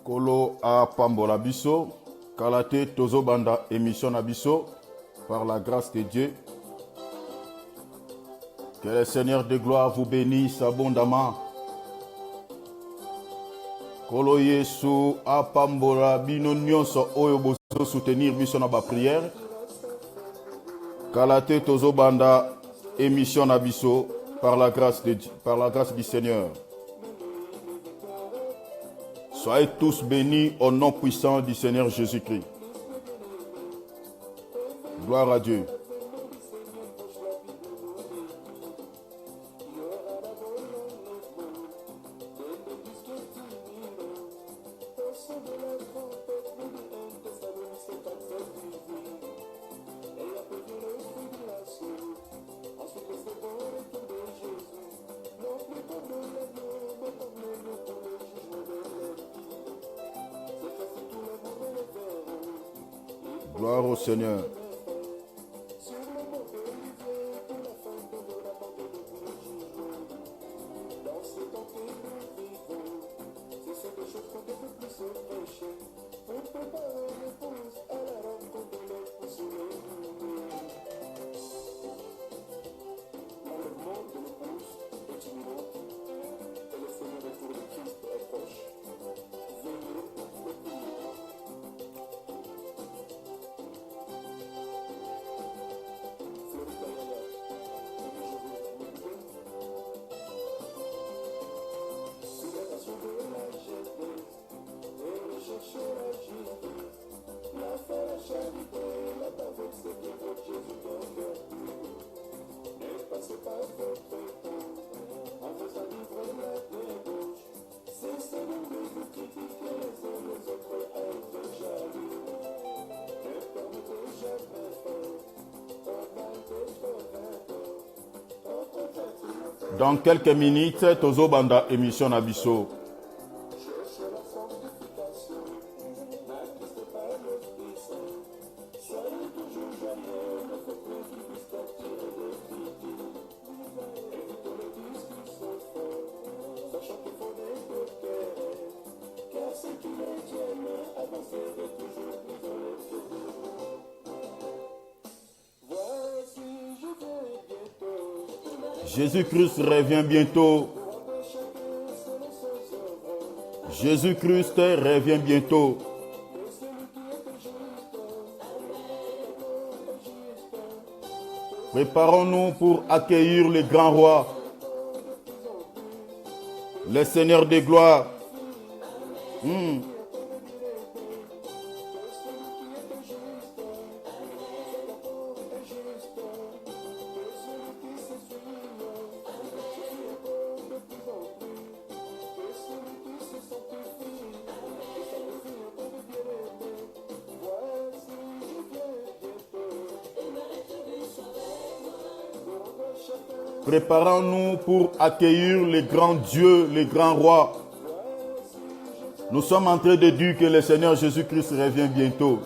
Kolo a pambola biso, kalate tozo banda émission na biso, par la grâce de Dieu. Que le Seigneur de gloire vous bénisse abondamment. Kolo Yesu a pambola bino nyonso oyo bozo soutenir biso na ba prière. Kalate tozo banda émission na biso, par la grâce de Dieu, par la grâce du Seigneur. Soyez tous bénis au nom puissant du Seigneur Jésus-Christ. Gloire à Dieu. Gloire au Seigneur. Dans quelques minutes, tozo banda émission na biso. Jésus-Christ revient bientôt. Jésus-Christ revient bientôt. Préparons-nous pour accueillir le grand roi, le Seigneur de gloire. Préparons-nous pour accueillir le grand Dieu, le grand roi. Nous sommes en train de dire que le Seigneur Jésus-Christ revient bientôt.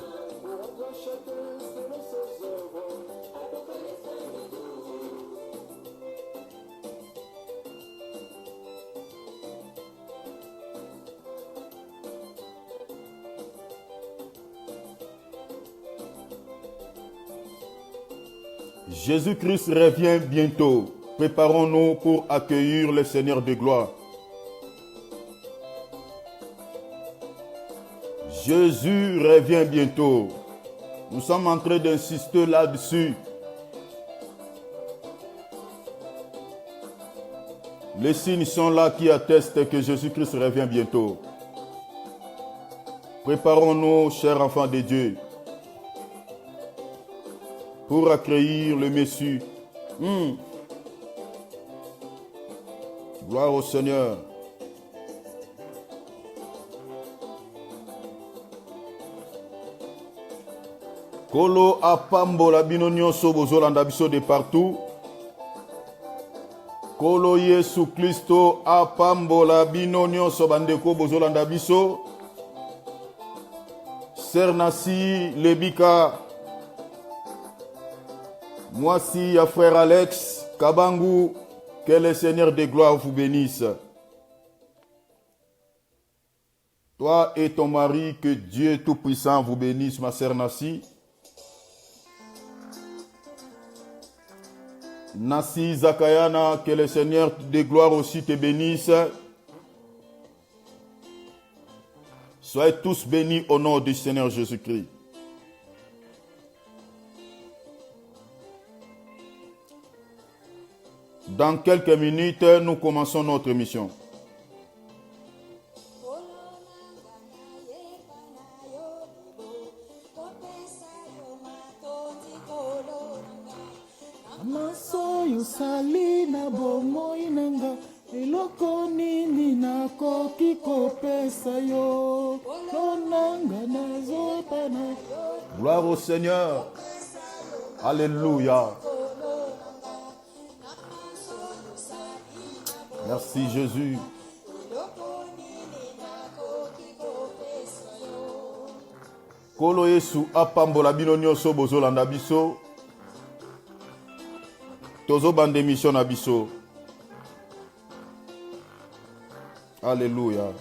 Jésus-Christ revient bientôt. Préparons-nous pour accueillir le Seigneur de gloire. Jésus revient bientôt. Nous sommes en train d'insister là-dessus. Les signes sont là qui attestent que Jésus-Christ revient bientôt. Préparons-nous, chers enfants de Dieu, pour accueillir le Messie. Gloire au Seigneur. Kolo apambola bino nyonso bozolanda biso de partout. Kolo Yesu Kristo apambola bino nyonso bandeko bozolanda biso. Sernasi Lebika. Moi si ya frère Alex Kabangu. Que le Seigneur de gloire vous bénisse. Toi et ton mari, que Dieu Tout-Puissant vous bénisse, ma sœur Nassi. Nassi Zakayana, que le Seigneur de gloire aussi te bénisse. Soyez tous bénis au nom du Seigneur Jésus-Christ. Dans quelques minutes, nous commençons notre mission. Gloire au Seigneur. Alléluia. Merci Jésus. Kolo Yesu apambola bino nyonso bozolanda biso. Tozo bande mission na biso. Alléluia.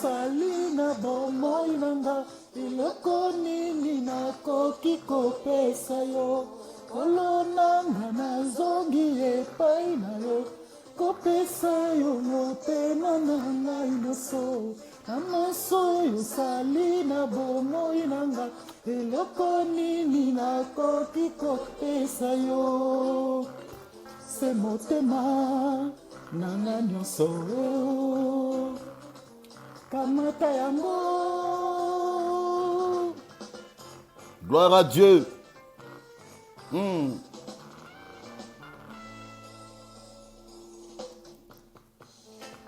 Salina bomoi nanga iloko nini nakoki kopesa yo kolo nanga nazongi epai na yo kopesa yo motema na ngai nyonso amaso yo salina bomoi nanga iloko nini nakoki kopesa yo se motema na ngai nyonso Kamata yango. Gloire à Dieu.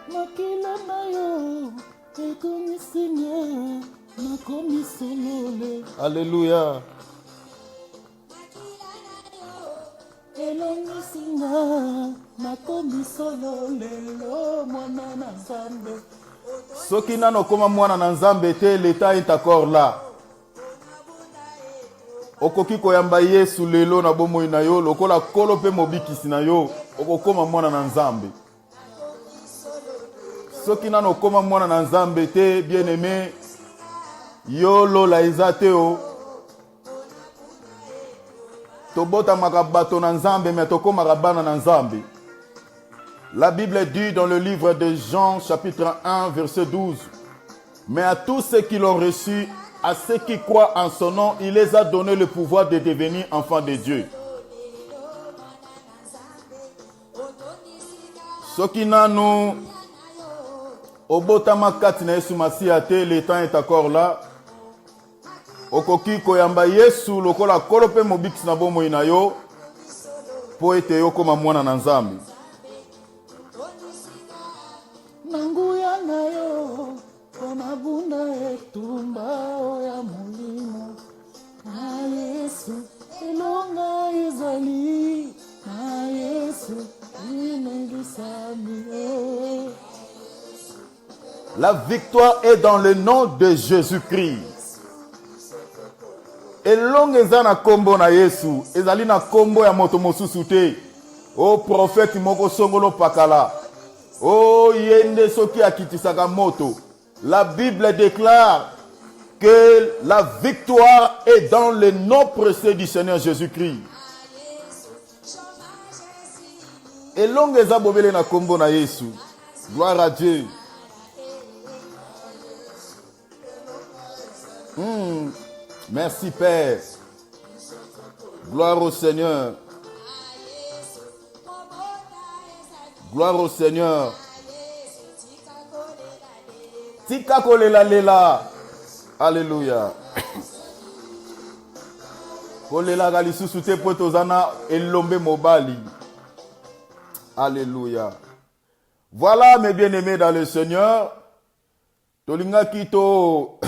Makila na yo, ekomi Seigneur, nakomi solole. Alléluia. Elongi Seigneur, nakomi solole, lo mwana na Nzambe. Soki nano koma mwana na Nzambe te, l'état est encore là. Okoki koyamba Yesu lelo na bomoi na yo, lokola kolo pe mobikisi na yo, okokoma mwana na Nzambe. Soki nano koma mwana na Nzambe te, bien-aimé, yo lola eza te o. Tobota makabato na Nzambe, mais tokoma bana na Nzambe. La Bible dit dans le livre de Jean, chapitre 1, verset 12, « Mais à tous ceux qui l'ont reçu, à ceux qui croient en son nom, il les a donné le pouvoir de devenir enfants de Dieu. » Soki nanu obotama kati na Yesu Masiya te, le temps est encore là. Okoki koyamba Yesu lokola kolo pe mobikisi na bomoi na yo, po ete yo koma mwana na Nzambe. Nanguya na yo, kona bunda etumba oya mulimo. Na Yesu, elonga ezali. Na Yesu, inengisami. La victoire est dans le nom de Jésus-Christ. Elonga eza na kombo na Yesu, ezali na kombo ya moto mosusu te. O prophète moko songolo pakala. Oh, yende soki akitisaka moto. La Bible déclare que la victoire est dans le nom précieux du Seigneur Jésus-Christ. Et longue eza bobele na kombo na Yesu. Gloire à Dieu. Merci Père. Gloire au Seigneur. Gloire au Seigneur. Tika kolela lela. Alléluia. Kolela galisusu te po tozana elombe mobali. Alléluia. Voilà mes bien-aimés dans le Seigneur. Tolinga kito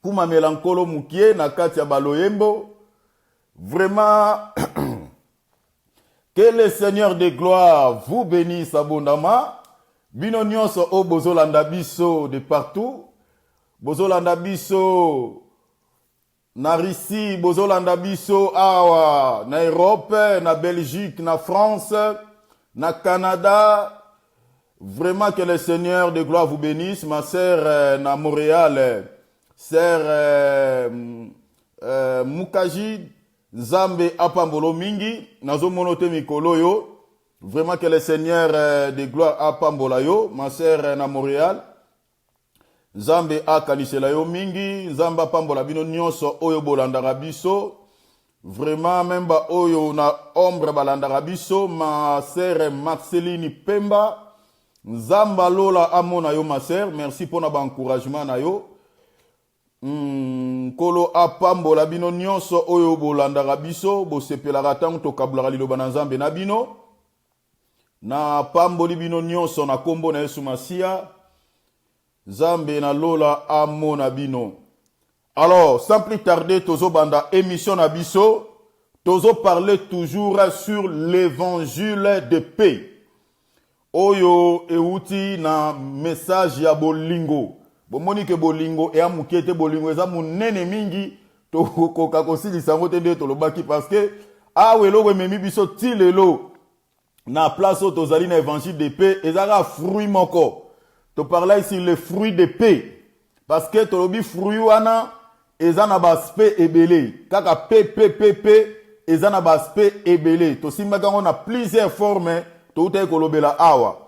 kuma melankolo mukie na kati ya baloyembo. Vraiment que le Seigneur de gloire vous bénisse abondamment. Bino nyonso o bozolanda biso de partout. bozolanda biso na Russie, bozolanda biso awa na Europe, na Belgique, na France, na Canada. Vraiment que le Seigneur de gloire vous bénisse. Ma sœur na Montréal, sœur Mukaji Zambe apambolo mingi nazo monote mikolo yo. Vraiment que le Seigneur de gloire apambola yo. Ma sœur na Montréal, Zambe akanisela yo mingi, Zamba apambola bino nyonso oyo bolandaka biso. Vraiment même ba oyo na ombre balandaka biso. Ma sœur Marceline Pemba, Zamba lola amona yo ma sœur, merci pour na ba encouragement na yo. Kolo apambola bino nyonso oyo bolandaka biso, bo sepelaka tango tokabulaka liloba na Nzambe na bino. Na pamboli bino nyonso na kombo na Yesu Masia. Nzambe na lola amona bino. Alors, sans plus tarder, tozo banda émission na biso, tozo parler toujours sur l'évangile de paix. Oyo euti na message ya bolingo. Bomoni ke bolingo e amukete bolingo eza munene mingi to koka kosilisa ngo te nde tolobaki parce que awelo we memi biso ti lelo na place o tozali na évangile de paix ezaka fruit moko. To parla ici le fruit de paix parce que tolobi fruit wana eza na ba aspect ebele kaka p eza na ba aspect ebele to simbaka ngo na plusieurs formes to uta kolobela awa.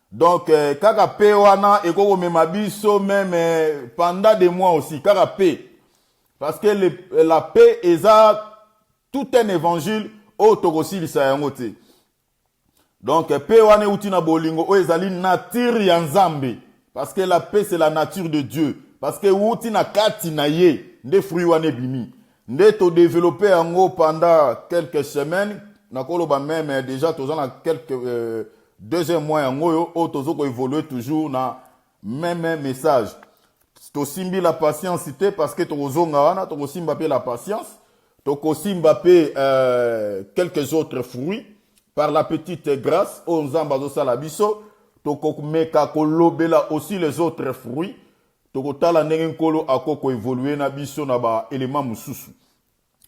Donc, kaka pe wana, eko mema biso même pendant des mois aussi, kaka pe. Parce que la paix est tout un évangile au tokosi li sayangote. Donc, pe wana uti na bolingo, o ezali nature ya Nzambe. Parce que la paix c'est la nature de Dieu. Parce que uti na kati na ye, nde fruit wane bimi. Nde to développer yango pendant quelques semaines, na koloba même déjà tozana na quelques deuxième mois yango o tozo ko évoluer toujours na même message. To simbi la patience parce que tozonga wana to simba pe la patience, to simba pe quelques autres fruits par la petite grâce o nzamba zo sala biso, to ko meka ko lobela aussi les autres fruits, to ko tala ndenge nkolo akoko évoluer na biso na ba élément mususu.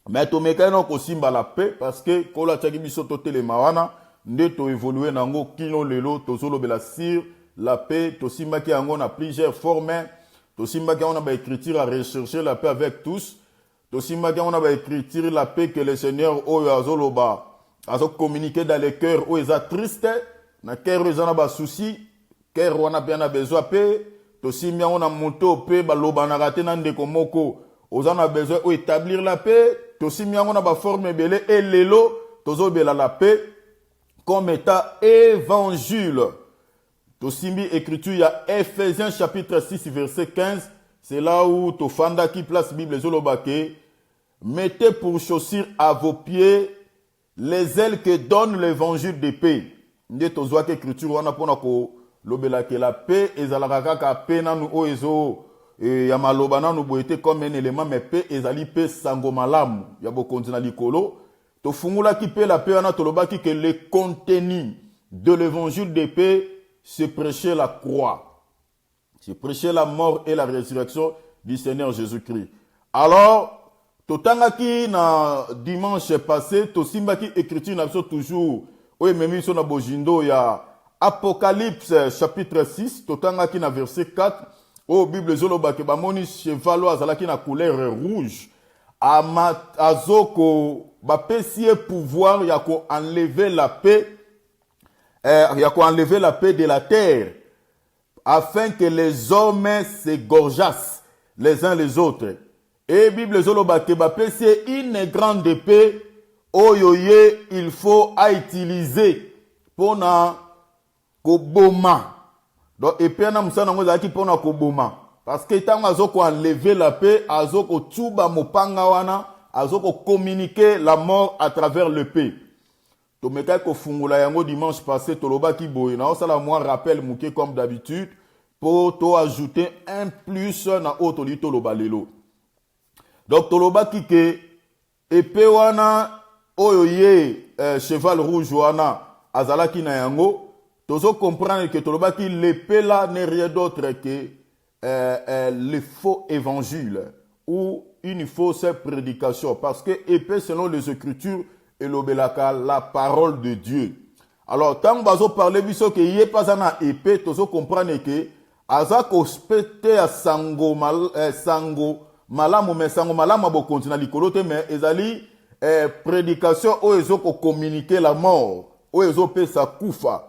Mais to meka no ko simba la paix parce que kola tchaki biso to telema wana nde to évoluer nango kino lelo tozolobela sur la paix to simbaki yango na plusieurs formes to simbaki yango na ba écriture à rechercher la paix avec tous to simbaki yango na ba écriture la paix que le Seigneur oyo azoloba azo communiquer dans les cœurs oyo eza triste na cœur oyo eza na ba souci cœur wana pe na besoin paix to simbi yango na moto pe balobanaka te na ndeko moko oza na besoin o établir la paix to simbi yango na ba forme belé et lelo tozobela la paix comme état évangile. Tosimbi écriture, il y a Ephésiens chapitre 6 verset 15. C'est là où Tofanda qui place Bible Zolobake. Mettez pour chaussure à vos pieds les ailes que donne l'évangile de paix. Nde tozwaka écriture wana pona ko lobela ke la paix ezalaka kaka paix nanu oezo ya maloba nanu boete comme un élément mais paix ezali paix sango malamu ya bokonzi na likolo. Tofungula ki pe la paix wana tolobaki que le contenu de l'évangile de paix c'est prêcher la croix. C'est prêcher la mort et la résurrection du Seigneur Jésus-Christ. Alors, totangaki na dimanche passé, tosimbaki écriture na biso toujours. Oye memi so na bojindo ya Apocalypse chapitre 6, totangaki na verset 4. Oh Bible zolobaki bamoni chevalo azalaki na couleur rouge. Azoko bapesi pouvoir ya ko enlever la paix de la terre afin que les hommes s'égorgeassent les uns les autres. Et Bible zoloba ke bapesi une grande paix oyoye il faut à utiliser pour na koboma. Donc et puis na musana ngo zaki pour na koboma. Parce que tant azoko enlever la paix, azoko tuba mopanga wana, azoko communiquer la mort à travers le paix. Tomeka ko fungula yango dimanche passé toloba ki boye na osala moi rappel mouké comme d'habitude pour to ajouter un plus na auto li toloba lelo. Donc toloba ki ke épée wana oyo ye cheval rouge wana azalaki na yango tozo comprendre que toloba ki l'épée là n'est rien d'autre que les faux évangiles ou une fausse prédication. Parce que épée, selon les Écritures, et l'obelaka, la parole de Dieu. Alors, tant que vous parlez de que y a pas un épée, vous comprenez que azako spete a sango malamu mais sango malamu bo continue likolote mais ezali prédication o ezoko communiquer la mort o ezope sa kufa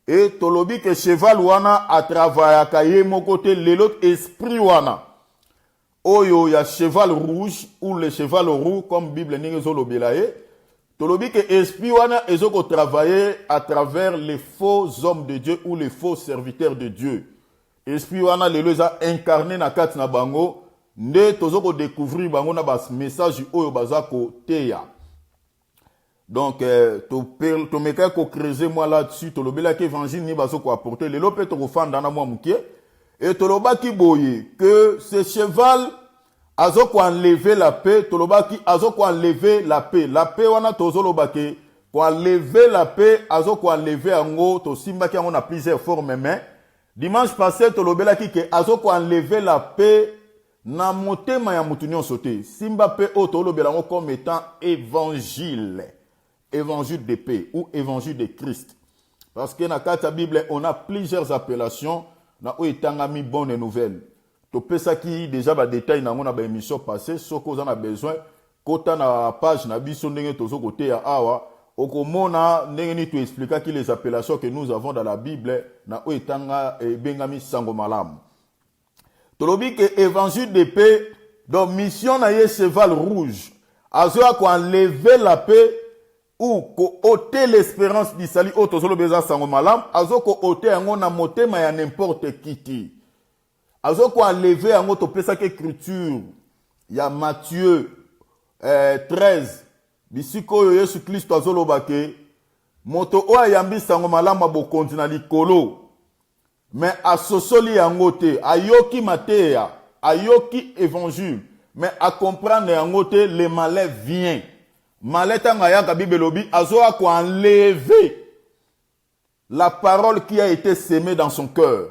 et tolobi que cheval wana a travaillé kaye mon côté l'autre esprit wana oyo ya cheval rouge ou le cheval roux comme Bible ningi zo lobelaye tolobi que esprit wana ezoko travailler à travers les faux hommes de Dieu ou les faux serviteurs de Dieu. Esprit wana lelo eza incarné na kati na bango nde tozoko découvrir bango na bas message oyo bazako teya. Donc to meka ko creuser moi là-dessus to lobela ke évangile ni bazoko apporter lelo pe to kofanda na moi mukie et to lobaki boye que ce cheval azoko enlever la paix to lobaki azoko enlever la paix wana tozo lobaki ko enlever la paix azoko enlever ango to simbaki ango na plusieurs formes mais dimanche passé, tolobela ki ke azoko enlever la paix na motema ya mutu nyonso te. Simba paix o tolobela ngo comme étant évangile. Évangile de paix ou évangile de Christ. Parce que na kata Bible, on a plusieurs appellations na o etangami bonne nouvelle. To pesa ki déjà ba détail na ngona ba émission passée, soko za na besoin kota na page na biso ndenge tozo kote ya awa. Okomona ndenge ni tu expliquer que les appellations que nous avons dans la Bible na oetanga bengami sango malamu. Tolobi que évangile de paix donc mission na ye cheval rouge. Azoa ko enlever la paix ou ko ôter l'espérance du salut au tozolo beza sango malamu, azo ko ôter yango na motema ya n'importe qui. Azo ko enlever yango to pesa que écriture ya Matthieu 13 bisiko oyo Yesu Kristo azolobake moto oyo ayambi sango malamu abokonzi na likolo mais asosoli yango te ayoki mateya ayoki évangile mais a comprendre yango te le malin vient maleta ngayaka bibelobi azoa ko enlever la parole qui a été sémée dans son cœur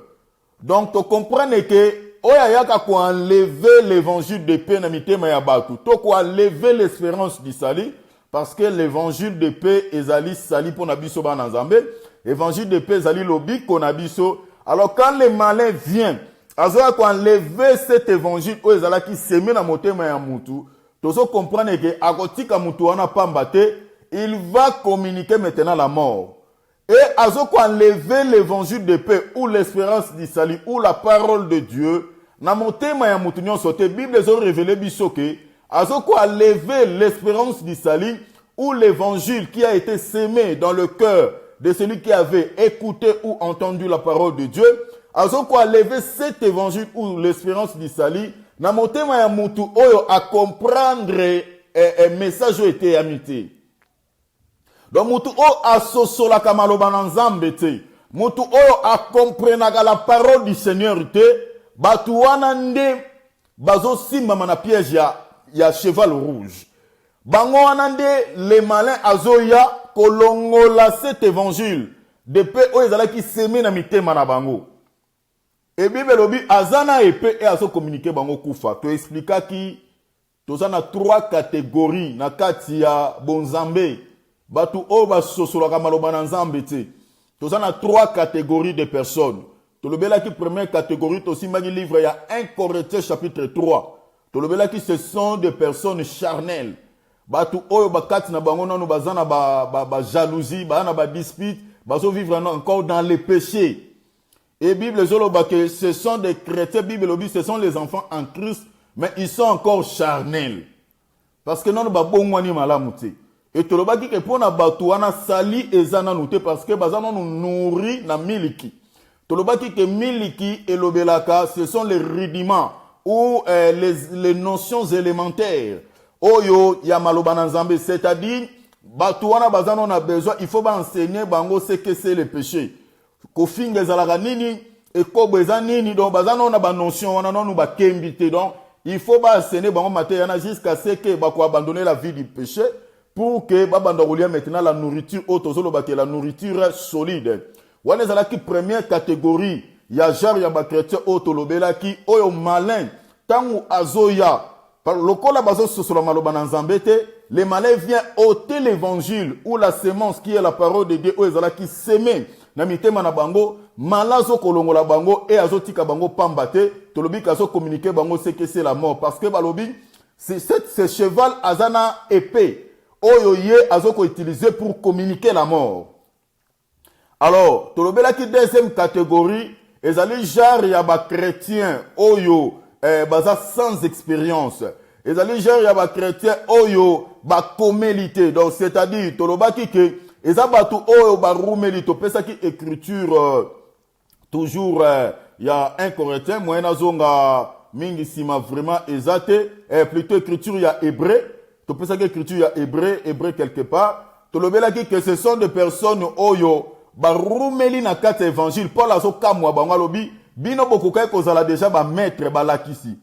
donc tu comprends que oya yaka ko enlever l'évangile de paix na mitema ya batu to ko enlever l'espérance du salut. Parce que l'évangile de paix ezali sali pour nabiso bana nzambe, évangile de paix ezali lobi konabiso. Alors quand le malin vient, azoa ko enlever cet évangile o ezala ki semé na motema ya mutu, tozo comprendre que akotika mutu wana pamba te, il va communiquer maintenant la mort. Et azo ko enlever l'évangile de paix ou l'espérance du salut ou la parole de Dieu, na motema ya mutu nyonso te, Bible zo révélé biso ke azoko a levé l'espérance du salut ou l'évangile qui a été sémé dans le cœur de celui qui avait écouté ou entendu la parole de Dieu. Azoko a levé cet évangile ou l'espérance du salut. Na motema ya mutu oyo a comprendre un message été amité. Donc mutu o a sosola kamaloba na nzambe te. Mutu oyo a comprenaka la parole du Seigneur te. Batu wana nde bazo simba na piège ya cheval rouge. Bango anande les malins azoya kolongola cet évangile de paix o ezala ki seme na mitema na bango. Et Bible lobi azana épée et azo communiquer bango kufa. To expliquer ki tozana 3 catégories na kati ya bonzambe. Batu o ba sosola ka maloba na nzambe te. Tozana 3 catégories de personnes. To lobela ki première catégorie to simagi livre ya 1 Corinthiens chapitre 3. Tolobela ki ce sont des personnes charnelles. Batu oyo bakati na bango nanu bazana ba jalousie, bazana ba dispute, bazo vivre encore dans les péchés. Et Bible zoloba que ce sont des chrétiens, Bible lobi ce sont les enfants en Christ, mais ils sont encore charnels. Parce que nanu ba bongwani malamu te. Et toloba ki ke pona batu wana sali ezana nute parce que bazana nous nourri na miliki. Toloba ki ke miliki elobelaka ce sont les rudiments ou les notions élémentaires. Oyo ya maloba na nzambe, c'est-à-dire batu wana bazana on a besoin, il faut enseigner bango ce que c'est le péché. Ko finga zalaka nini et ko beza nini donc bazana on a ba notion wana non ba kembité donc il faut enseigner bango matéana jusqu'à ce que ba ko abandonner la vie du péché pour que ba bandolia maintenant la nourriture auto zolo ba la nourriture solide. Wana zalaki première catégorie ya genre ya bakretien oyo tolobelaki oyo malin ntango azoya lokola bazososola maloba na nzambe te, le malin vient ôter l'évangile ou la semence qui est la parole de Dieu oyo ezalaki semé na mitema na bango, mala azokolongola bango e azotika bango pamba te, tolobi azokommunike bango ce que c'est la mort, parce que balobi ce cheval azana épée oyo ye azoko utiliser pour communiquer la mort. Alors tolobelaki deuxième catégorie ezali genre ya ba chrétien oyo baza sans expérience, ezali genre ya ba chrétien oyo ba komélité, donc c'est-à-dire tolobaki ke eza batu oyo ba rumeli topesaki écriture toujours ya 1 Corinthiens moyena zonga mingi sima vraiment ezate plutôt écriture ya hébreu, topesaki écriture ya hébreu quelque part, tolobelaki que ce sont des personnes oyo ba rumeli na kati évangile. Paul azokamwa bango alobi bino bokokai kozala déjà ba maître balakisi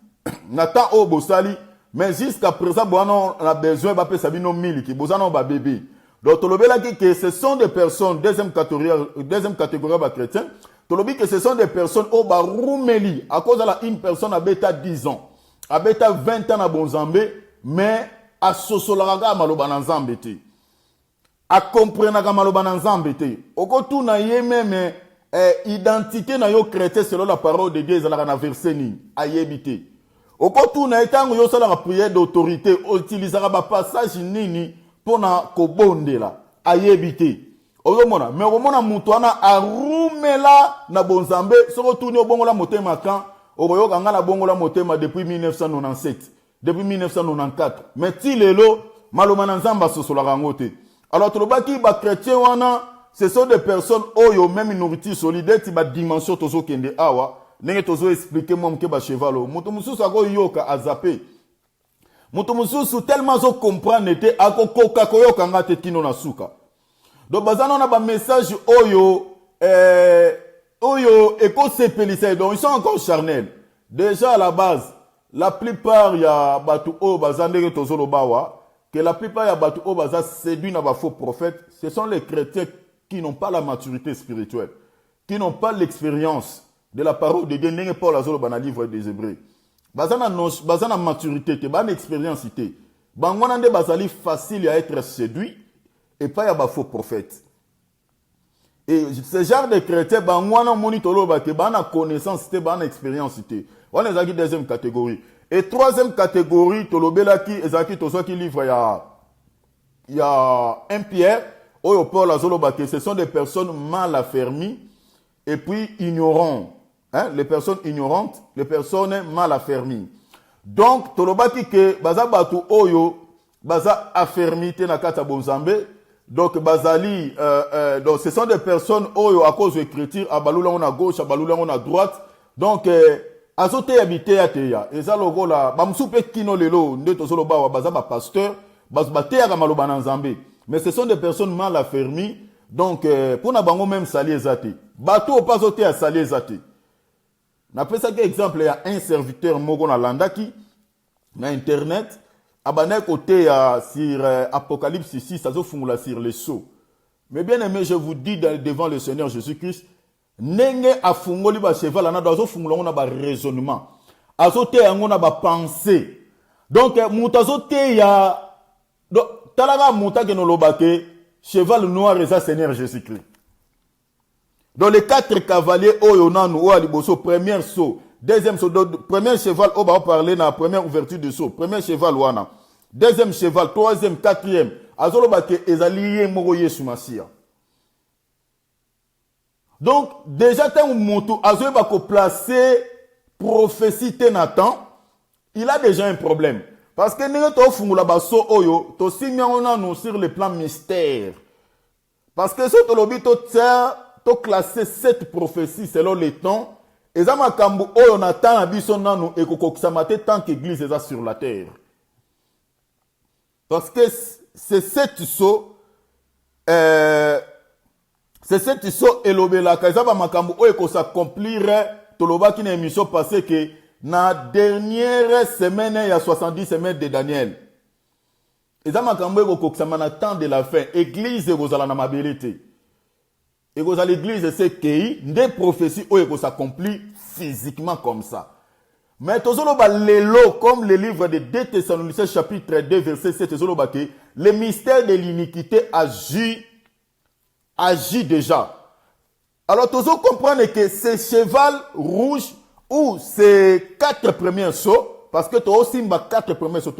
na temps oyo bosali, mais jusqu'à présent boana na besoin bapesa bino miliki bozana ba bébé. Donc tolobelaki que ce sont des personnes deuxième catégorie ba chrétiens, tolobi que ce sont des personnes au ba rumeli à cause de la une personne a beta 10 ans, a beta 20 ans na bonzambe, mais a sosolaka maloba na nzambe te, a comprenaka maloba na nzambe te, okotu na ye même identité na yo chrétien selon la parole de Dieu ezalaka na verset ni ayebite, okotu na etango yo sala prière d'autorité utilisera ba passage nini pona kobondela ayebite. Ozomona mais omona mutu ana arumela na bonzambe soko tuni obongola motema kan oboyoka nga na bongola motema depuis 1997 depuis 1994 mais ti lelo maloma na nzamba sosolaka ngo te. Alors tolobaki ba chrétien wana ce sont des personnes oyo même nourriture solide ti ba dimension tozo kende awa ndenge tozo expliquer moi mke ba chevalo mutu mususu ako yoka azape mutu mususu tellement zo comprendre te akokoka koyoka nga te kino na suka. Donc bazana na ba message oyo eko sepelisa, donc ils sont encore charnels. Déjà à la base, la plupart ya batu o bazandeke tozolo bawa que la plupart ya batu o baza séduit na ba faux prophètes, ce sont les chrétiens qui n'ont pas la maturité spirituelle, qui n'ont pas l'expérience de la parole de Dieu. Ndenge Paul azolo bana livre des Hébreux. Bazana maturité te, ban expérience te. Bangwana nde bazali facile à être séduit et pas ya ba faux prophète. Et ce genre de chrétiens bangwana moni tolo ba ke bana connaissance te, bana expérience te. On est en deuxième catégorie. Et troisième catégorie tolobelaki ezaki tosoki livre ya 1 Pierre oyo Paul azolo ba ke ce sont des personnes mal affermies et puis ignorantes. Hein? Les personnes ignorantes, les personnes mal affermies. Donc tolobaki ke baza batu oyo baza affermité na kata bonzambe. Donc bazali donc ce sont des personnes oyo à cause de l'écriture abalula on à gauche abalula on à droite. Donc azote habité à teya eza logo la bamsupe kino lelo nde tozolo bawa baza ba pasteur bazbate ya maloba na nzambe, mais ce sont des personnes mal affermies. Donc pour na bango même sali ezate bato pas ote à sali ezate. Na pesa que exemple il y a un serviteur mogo na landaki na internet abana côté sur Apocalypse 6 ça fungula sur les sceaux. Mais bien aimé, je vous dis devant le Seigneur Jésus-Christ, nenge afungoli ba cheval na dozo fungula on a ba raisonnement. Azote yango na ba pensée. Donc mutazote ya talaga muta ke no lobake cheval noir et ça Seigneur Jésus-Christ. Dans les 4 cavaliers oyo nanu o aliboso premier saut, deuxième saut, premier cheval on va parler na première ouverture de saut, premier cheval wana, deuxième cheval, troisième, quatrième, azolo bake ezaliye moko Yesu Masia. Donc déjà tant moto azoye bako placer prophétie Nathan, il a déjà un problème parce que nenge to fungula baso oyo to sinya ona no sur le plan mystère. Parce que ce to lobi to tient to classer 7 prophéties selon les temps. Et ça makambu oyo Nathan abiso nanu ekokokisa mate tant qu'église est sur la terre. Parce que c'est 7 sauts elobela kaza ba makambu oyo ko s'accomplir toloba ki na émission passée que na dernière semaine il y a 70 semaines de Daniel. Et ça makambu eko kokisa na temps de la fin église ekozala na mabelete. Et que l'église c'est qu'il des prophéties où s'accomplit physiquement comme ça. Mais comme le livre de 2 Thessaloniciens chapitre 2 verset 7, le mystère de l'iniquité agit déjà. Alors, tu dois comprendre que ce cheval rouge ou ces 4 premiers sauts, parce que tu as aussi 4 premiers sauts,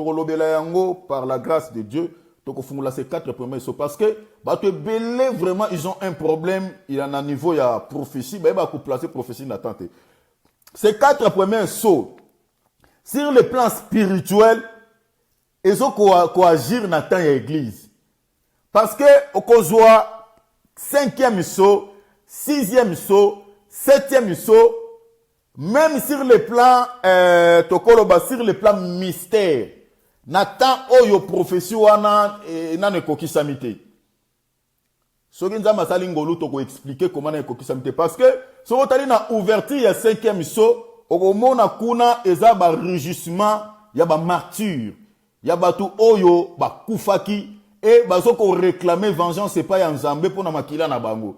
par la grâce de Dieu, tu as ces 4 premiers sauts, parce que tu es vraiment, ils ont un problème, il y a un niveau, il y a prophétie, il va placer prophétie dans la. Ces 4 premiers sauts, sur le plan spirituel, ils ont agir dans l'église. Parce que, au soit 5e saut, 6e saut, 7e saut, même sur le plan, sur le plan mystère, Nathan oyo prophétie wana na ne kokisamite. Soki nzamba sali ngolu to ko expliquer comment na kokisamite parce que so otali na ouverture ya 5e saut, okomona kuna eza ba rugissement ya ba martyr, ya batu oyo ba kufaki et bazoko réclamer vengeance pas ya nzambe pona makila na bango.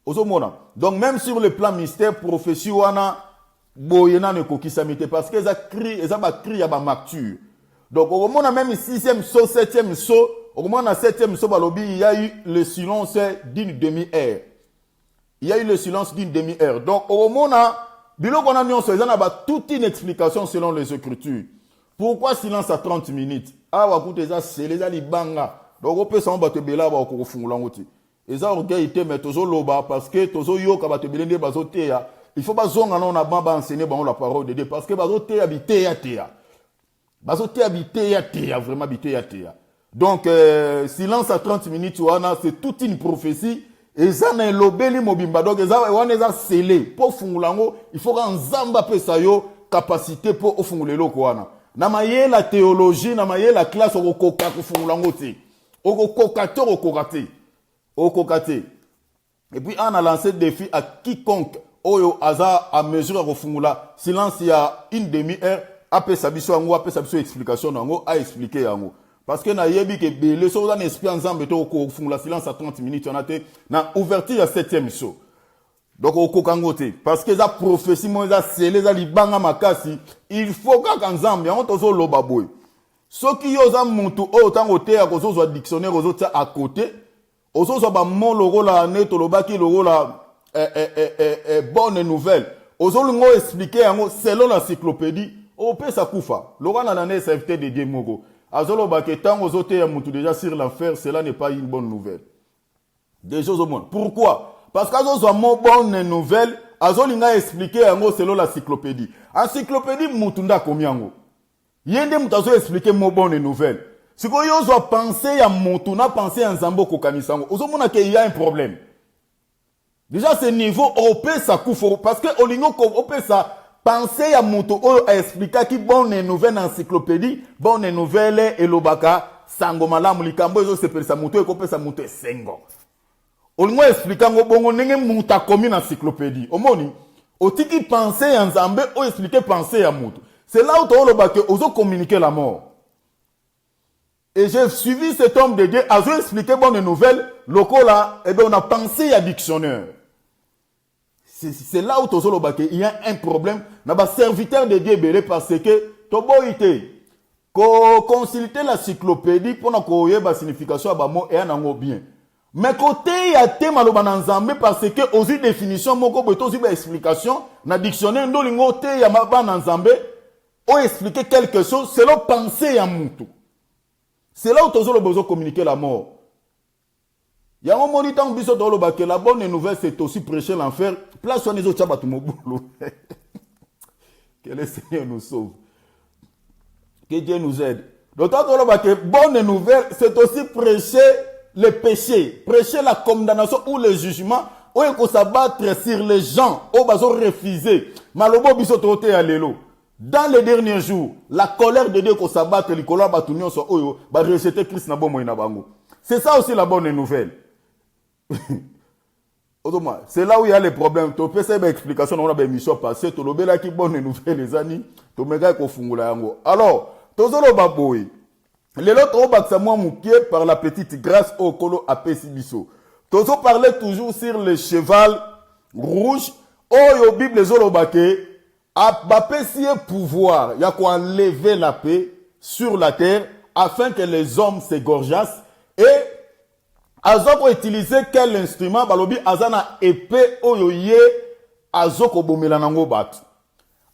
Ozomona. Donc même sur le plan mystère prophétie wana boyena ne kokisamite parce que eza ba cri ya ba martyr. Donc au moment même 6e saut, 7e saut, au moment na 7e saut balobi, il y a eu le silence d'une demi-heure. Il y a eu le silence d'une demi-heure. Donc au moment biloko on a mis toute une explication selon les Écritures. Pourquoi silence à 30 minutes? Ah wa koute ça c'est les alibanga. Donc on peut s'en battre bela ba ko fungula ngoti. Eza orgueil te mais tozo loba parce que tozo yoka ba te belende bazote ya. Il faut pas zonga na on a ba enseigner ba la parole de Dieu parce que bazote habité ya te ya. Bazote habité ya te ya vraiment habité ya te ya. Donc silence à 30 minutes wana c'est toute une prophétie. Eza na lobeli mobimba donc eza wana eza scellé pour fungula ngo il faut que nzamba pesa yo capacité pour ofungulelo ko wana. Na maye la théologie na maye la classe okoka ko fungula ngo te. Okokate. Et puis, on a lancé le défi à quiconque, oyo aza à mesure à refungula. Silence, il y a une demi-heure, après sa explication, à expliquer. Parce que na yebi que les choses en esprit ensemble, fungula silence à 30 minutes, on a été, na ouverture à 7e saut. Donc, okokangote. Parce que la prophétie, moi, ça scellé, ça libanga makasi, il faut qu'ensemble, on tozo lobaboy. Ce qui est en montu autant côté à cause de dictionnaire aux autres à côté aux autres ba mon logo la net lobaki logo la bonne nouvelle aux autres ngo expliquer selon l'encyclopédie au peut ça kufa logo na nane SFT de Dieu mogo azolo ba que tant aux autres à montu déjà sur l'enfer cela n'est pas une bonne nouvelle des choses au monde pourquoi parce qu'azolo a mon bonne nouvelle azolo nga expliquer selon l'encyclopédie mutunda komiango yende mutazo expliquer mo bonne nouvelle. Si vous avez pensé à Montuna, pensé à Nzambo Kokanisango, vous avez qu'il y a un problème. Déjà, ce niveau, on peut ça couvre, parce que on peut ça penser à Monto, à expliquer qui bonne nouvelle encyclopédie, bonne nouvelle et l'obaka, sangomala, moulikambo, ils ont se ça Monto et qu'on peut ça monter sengo. On nous explique ngo bongo nenge muta comme une encyclopédie. Omoni, au tiki penser à Nzambe, ou expliquer penser à Monto. C'est là où tu as communiqué la mort. Et j'ai suivi cet homme de Dieu, à expliquer bonne nouvelle, locaux là, et bien on a pensé à dictionnaire. C'est là où tu as il y a un problème. Il y a un serviteur de Dieu, parce que, tu as consulter l'encyclopédie pour qu'on ait la signification de mot et un bien. Mais côté, il y a un thème parce que, aux définitions, il y a explication, dans le dictionnaire, il y a ou expliquer quelque chose, c'est là penser à Moutou. C'est là où tu as besoin de communiquer la mort. Il y a un moment que la bonne nouvelle, c'est aussi prêcher l'enfer. Place sur les autres chabatou boulot. Que le Seigneur nous sauve. Que Dieu nous aide. Donc, la bonne nouvelle, c'est aussi prêcher le péché, prêcher la condamnation ou le jugement, ou il faut s'abattre sur les gens, ou ils ont refusé. Malobo bisotote à l'élo. Dans les derniers jours, la colère de Dieu qu'on s'abatte, les colères batunions sont oyo, va rejeter Christ na bon moyen bango. C'est ça aussi la bonne nouvelle. C'est là où il y a les problèmes. Tu peux faire une explication dans la émission passée, tu l'obéis là qui bonne nouvelle les amis, tu me gars qu'on fungula yango. Alors, tozolo baboy. Les autres au baksa moi moukié par la petite grâce au kolo apesi biso. Tozo parlait toujours sur le cheval rouge. Oyo Bible zolobake a bapesi pouvoir. Il y a quoi enlever la paix sur la terre afin que les hommes s'égorgeassent. Et azoko utiliser quel instrument? Balobi azana épée oyo ye azoko bomela nango bat.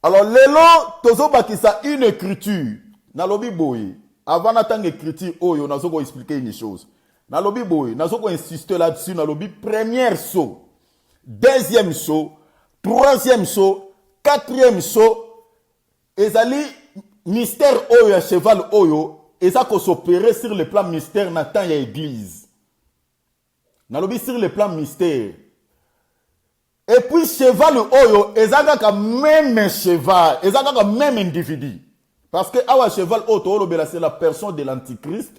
Alors lelo tozo bakisa une écriture. Nalobi boye. Avant d'attendre l'écriture oyo nazoko expliquer une chose. Nalobi boye, nazoko insister là-dessus. Nalobi première saut, deuxième saut, troisième saut, quatrième saut. Ezali mystère oyo ya cheval oyo. Eza ko s'opérer sur le plan mystère natan ya église. Nalobi sur le plan mystère. Et puis cheval oyo ezaka ka même cheval, ezaka ka même individu. Parce que awa cheval oyo c'est la personne de l'antichrist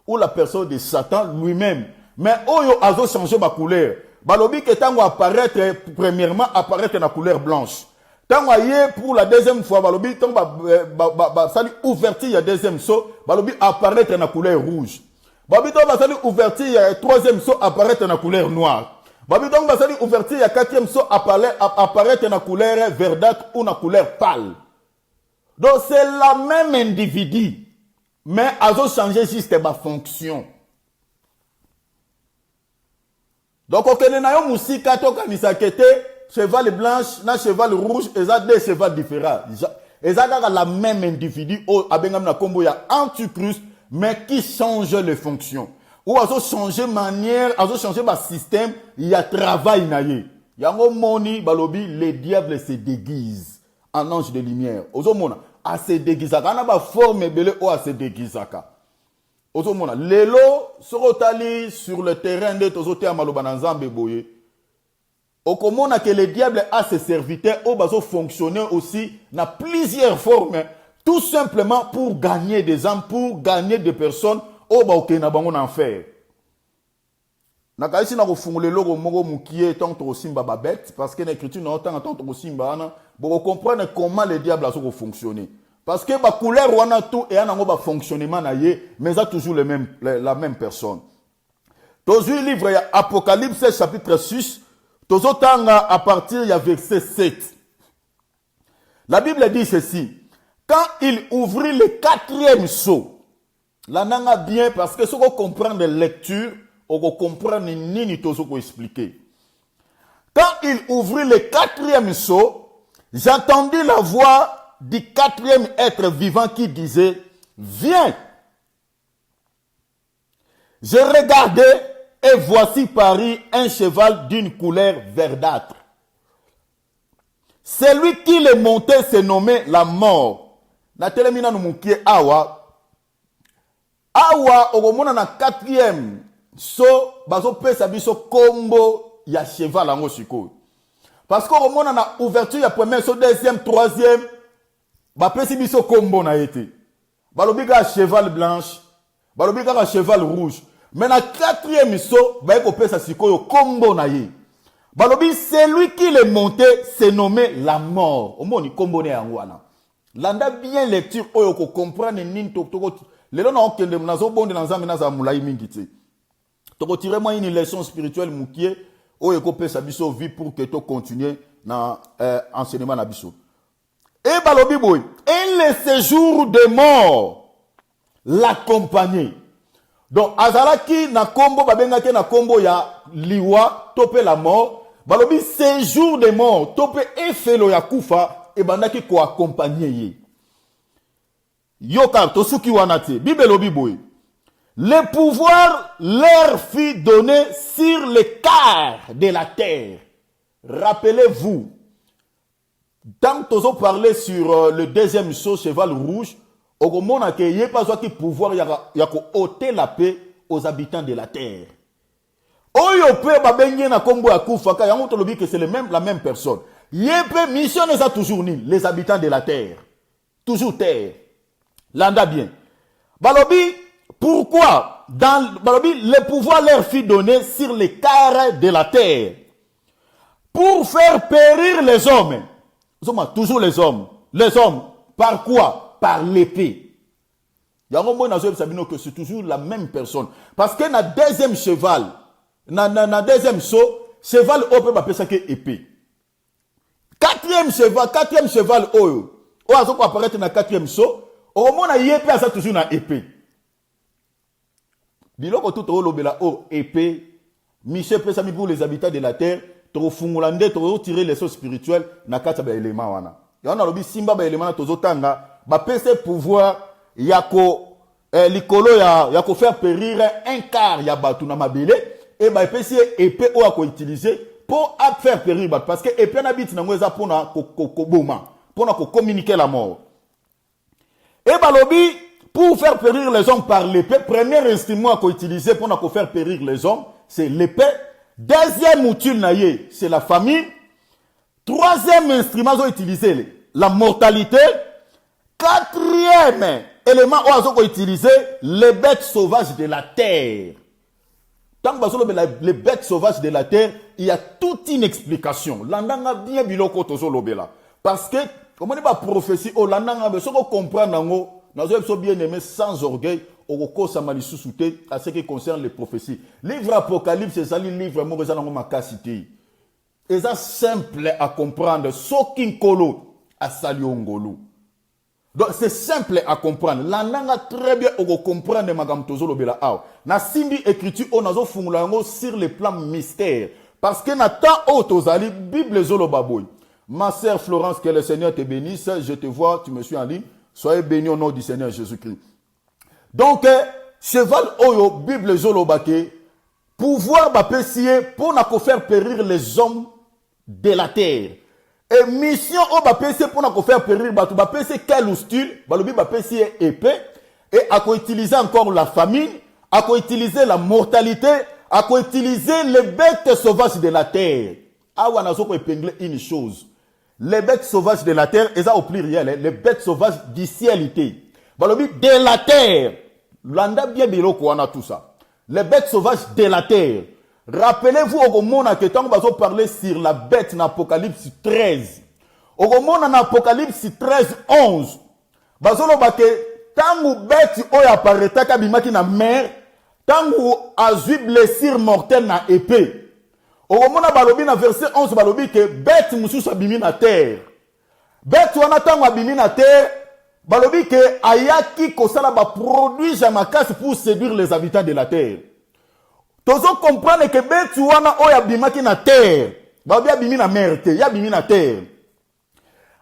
ou la personne de Satan lui-même. Mais oyo azo changer ma couleur. Balobi que tango apparaître premièrement apparaître na couleur blanche. Tango yé pour la deuxième fois balobi tango sali ouverture ya deuxième saut, balobi apparaître na couleur rouge. Balobi tango sali ouverture ya troisième saut apparaître na couleur noire. Balobi tango sali ouverture ya quatrième saut apparaître na couleur verdâtre ou na couleur pâle. Donc c'est la même individu, mais ils ont changé juste ma fonction. Donc on connaît na yo musika to kanisa kete cheval blanche na cheval rouge, ils ont deux chevaux différents. Ils ont la même individu au abengam na kombo ya antichrist, mais qui change les fonctions. Ou ils ont changé manière, ils ont changé ma système, il y a travail na ye. Yango moni balobi les diables se déguisent en ange de lumière. Ozomona a se déguisaka na ba forme belé o a se déguisaka. Ozomona lelo sorotali sur le terrain de tozote ya maloba na Nzambe boye. Okomona que le diable a ses serviteurs au bazo fonctionner aussi na plusieurs formes tout simplement pour gagner des âmes, pour gagner des personnes au ba okena bango na enfer. Nakaisi na kofungule logo moko mukie tant to simba babette parce que l'écriture na tant to simba ana pour comprendre comment le diable a fonctionner parce que ba couleur wana tout et anango ba fonctionnement na ye mais ça toujours la même personne. Tozu livre ya Apocalypse chapitre 6 tozotanga à partir ya verset 7. La Bible dit ceci: quand il ouvrit le quatrième sceau, là nanga bien parce que ce qu'on comprend de lecture on comprend ni tozoko expliquer. Quand il ouvrit le quatrième sceau, j'entendis la voix du quatrième être vivant qui disait: viens. Je regardais et voici parut un cheval d'une couleur verdâtre. Celui qui le montait se nommait la mort. Na telemina no mukie awa. Awa okomona na quatrième so bazo pesa biso kombo ya cheval ango sikoyo. Parce que au monde na ouverture ya première so deuxième troisième ba pesi biso kombo na été. Balobi ka cheval blanche, balobi ka cheval rouge. Mais na quatrième so ba ko pesa sikoyo kombo na ye. Balobi celui qui le montait se nommait la mort. Au monde kombo na yango wana. Landa bien lecture oyo ko comprendre nini to lelo na okende nazo bonde na Nzambe na za mulai mingi te. Donc, tirez-moi une leçon spirituelle moukier, ou écopé sa biso vie pour que tu continues dans enseignement na biso. Et balobi boy, et le séjour de mort l'accompagner. Donc, azalaki na kombo, babengake na kombo ya liwa, tope la mort, balobi séjour de mort, tope efelo ya kufa, et bandaki ko accompagner ye. Yoka, tosuki wanate, bibelobi boy. Le pouvoir leur fut donné sur les quarts de la terre. Rappelez-vous, tant que nous parlé sur le deuxième saut cheval rouge, au moment où il n'y a pas de pouvoir, il y a ôter la paix aux habitants de la terre. Oyo pe babenye na kombo ya kufaka, yango tolobi que c'est la même personne. Yepe mission n'est toujours ni les habitants de la terre. Toujours terre. Landa bien. Balobi pourquoi dans le pouvoir leur fut donné sur les quarts de la terre pour faire périr les hommes. Toujours les hommes. Les hommes, par quoi? Par l'épée. Il y a un moment que c'est toujours la même personne. Parce que dans le deuxième cheval, na deuxième saut, cheval o peut appeler ça que épée. Quatrième cheval oyo azo ko apparaître na quatrième saut, au moins na yépé ça toujours na épée. Biloko tout o lobela o épée, Michel Pesami pour les habitants de la terre, to fungulande to tirer les choses spirituelles na kata ba élément wana. Ya na lobi simba ba élément na tozo tanga, ba pese pouvoir yako likolo ya ko faire périr un quart ya batu na mabele et ba pese épée o ko utiliser pour faire périr batu parce que épée na bit na ngweza pona ko boma, pona ko communiquer la mort. Et ba lobi pour faire périr les hommes par l'épée, premier instrument qu'on utilise pour faire périr les hommes, c'est l'épée. Deuxième outil, c'est la famille. Troisième instrument qu'on utilise, la mortalité. Quatrième élément qu'on utilise, les bêtes sauvages de la terre. Tant que les bêtes sauvages de la terre, il y a toute une explication. L'andanga bien biloko tozo lobela. Parce que, comme on dit pas prophétie, l'andanga, ce qu'on comprend dans nous avons bien aimé sans orgueil au à ce qui concerne les prophéties. Livre Apocalypse, c'est un livre qui est simple à comprendre. Sokinkolo à Saliongolo. Donc c'est simple à comprendre. L'ananga très bien au comprendre magam tozolo bela aw. Na simbi écriture on azo fungulango sur le plan mystère. Parce que na temps au tozali Bible zolo baboy. Ma sœur Florence, que le Seigneur te bénisse. Je te vois, tu me suis en ligne. Soyez bénis au nom du Seigneur Jésus-Christ. Donc, cheval oyo, Bible zolobake, pouvoir bapesier pour na faire périr les hommes de la terre. Et mission o bapesier pour na faire périr batu, bapesier quel style, balobi bapesier épée, et à quoi utiliser encore la famine, à quoi utiliser la mortalité, à quoi utiliser les bêtes sauvages de la terre. Ah, on a épinglé une chose. Les bêtes sauvages de la terre, et ça au pluriel, les bêtes sauvages d'ici-alité. De la terre. L'anda bien biloko on a tout ça. Les bêtes sauvages de la terre. Rappelez-vous au moment que tant que vous parler sur la bête dans Apocalypse 13. Au moment dans Apocalypse 13, 11. Bazolo bake, tant que bête oyo apparaîtra kabimaki na mer, tant que azui blessure mortelle na épée. Au moment où balobi na verset 11 balobi que bête mususu abimi na terre. Bête wana tango abimi na terre, balobi que ayaki kosala ba produit jamakasi pour séduire les habitants de la terre. Tozo comprendre que bête wana oyo abimaki na terre, balobi abimi na mer te, ya abimi na terre.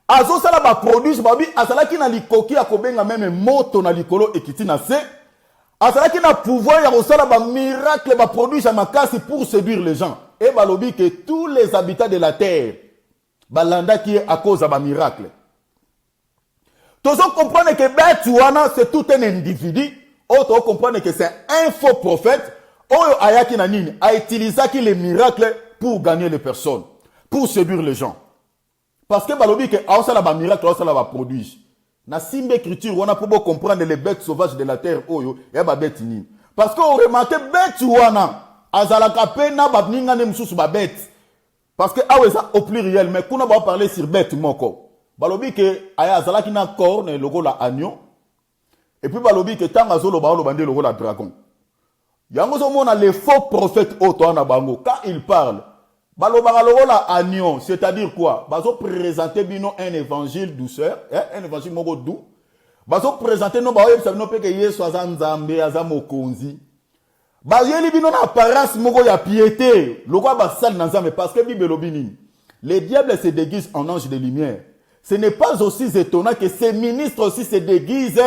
Azo sala ba produit balobi asalaki na likoki ya kobenga même moto na likolo ekiti na se. Asalaki na pouvoir ya kosala ba miracle ba produit jamakasi pour séduire les gens. Et balobi que tous les habitants de la terre, balanda qui est à cause de un miracle. Tous comprendre que Betouana c'est tout un individu. Autres comprendre que c'est un faux prophète. Oyo ayaki nanini a utilisé les miracles pour gagner les personnes, pour séduire les gens. Parce que balobi que a osala ba miracle, a osala ba produit. Na simbe écriture on a pour comprendre les bêtes sauvages de la terre oyo et ba bête ni. Parce que on remarque Betouana azalaka pena babninga ne mususu ba bête parce que aweza au pluriel mais kuna ba parler sur bête moko balobi que aya azalaki na corne logo la agneau et puis balobi que tanga zolo ba lo bande logo la dragon yango zo mona les faux prophètes auto na bango quand ils parlent baloba logo la agneau c'est-à-dire quoi bazo présenter bino un évangile douceur un évangile moko doux bazo présenter no ba yebisa bino pe que Yesu azanzambe azamokonzi. Bazeli bino na apparence moko ya piété. Loko ba sal na nzambe parce que Bible lobini. Les diables se déguisent en anges de lumière. Ce n'est pas aussi étonnant que ces ministres aussi se déguisent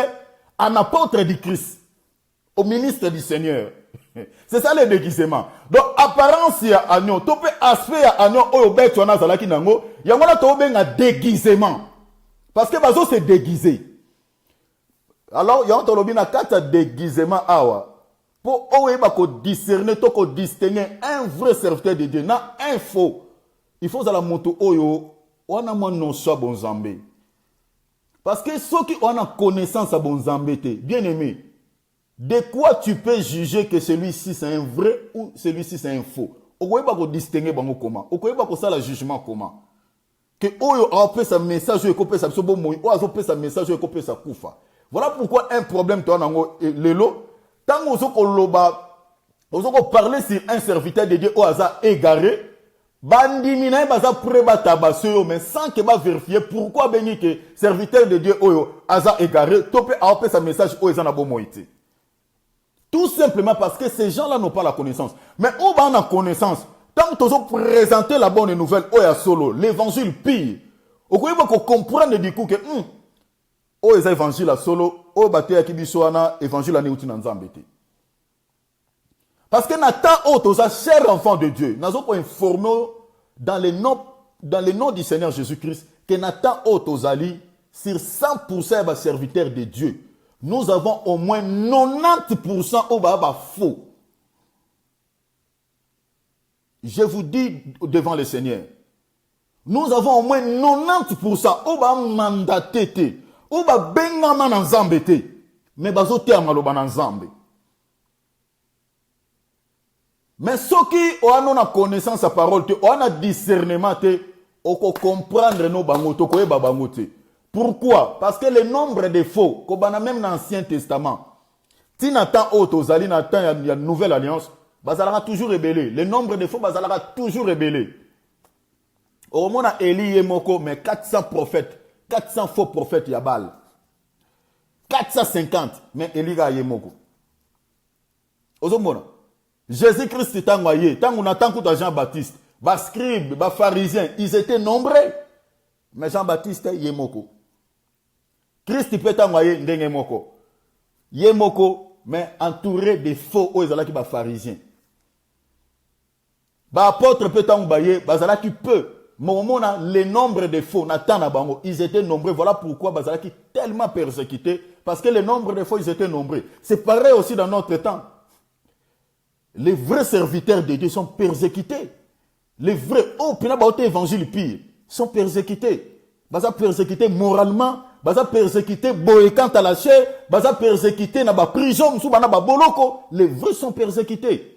en apôtres du Christ, au ministre du Seigneur. C'est ça le déguisement. Donc apparence ya agneau, topé aspect ya agneau oyo bet wana zalaki nango, yango na to benga déguisement. Parce que bazo se déguiser. Alors yango to lobina kata déguisement awa. Pour discerner, distinguer un vrai serviteur de Dieu, na un faux. Il faut que la moto oyo, on a moins non soit bon zambé. Parce que ceux qui ont connaissance à bon zambé, bien aimé, de quoi tu peux juger que celui-ci c'est un vrai ou celui-ci c'est un faux? On ne peut pas distinguer comment. On ne peut pas ça le jugement comment. Que oyo a fait sa message, et qu'on sa bon moyen, ou a fait sa message, et qu'on sa koufa. Voilà pourquoi un problème toi nango lelo. Tant que Vous avez parlé sur un serviteur de Dieu au hasard égaré. Bandimina baza preba tabasso mais sans que va vérifier pourquoi béni que serviteur de Dieu au hasard égaré topé a appelé sa message au ezana bomoïté. Tout simplement parce que ces gens-là n'ont pas la connaissance. Mais où va la connaissance? Tant que vous présentez la bonne nouvelle au ya solo, l'évangile pire. Vous pouvez comprendre du coup que au évangile à solo, au baté à kibisoana, évangile à neuti nanzambete. Parce que Nathan Otosa, cher enfant de Dieu, nous avons informé dans le nom du Seigneur Jésus-Christ que Nathan Otosali, sur 100% de serviteurs de Dieu, nous avons au moins 90% au baba faux. Je vous dis devant le Seigneur, nous avons au moins 90% au baba mandaté, au baba bengama nanzambete, mais bazote amaloba nanzambe. Mais ceux qui ont la connaissance à parole, ont un discernement, on peut comprendre nos bangoto, pourquoi? Parce que le nombre de faux, qu'on a même dans l'Ancien Testament, si Nathan Otozali, Nathan, il y a une nouvelle alliance, bazalera toujours rébellé. Le nombre de faux, bazalera toujours rébellé. Au moment où Élie et Moko, mais 400 prophètes, 400 faux prophètes, il y a balle. 450, mais Élie et Moko. Au moment Jésus-Christ est envoyé. Tant qu'on attend que Jean-Baptiste, les scribes, les pharisiens, ils étaient nombreux. Mais Jean-Baptiste est Yemoko. Christ peut envoyer Ndenge Yemoko, mais entouré de faux qui sont pharisiens. Les apôtres peut envoyer, qui peut. Mais au moment le nombre de faux, ils étaient nombreux. Voilà pourquoi Bazalaki tellement persécuté. Parce que le nombre de faux, ils étaient nombreux. C'est pareil aussi dans notre temps. Les vrais serviteurs de Dieu sont persécutés. Les vrais, évangile pire, sont persécutés. Baza persécutés moralement, baza persécutés boéquant à la chair, baza persécutés dans la prison, les vrais sont persécutés.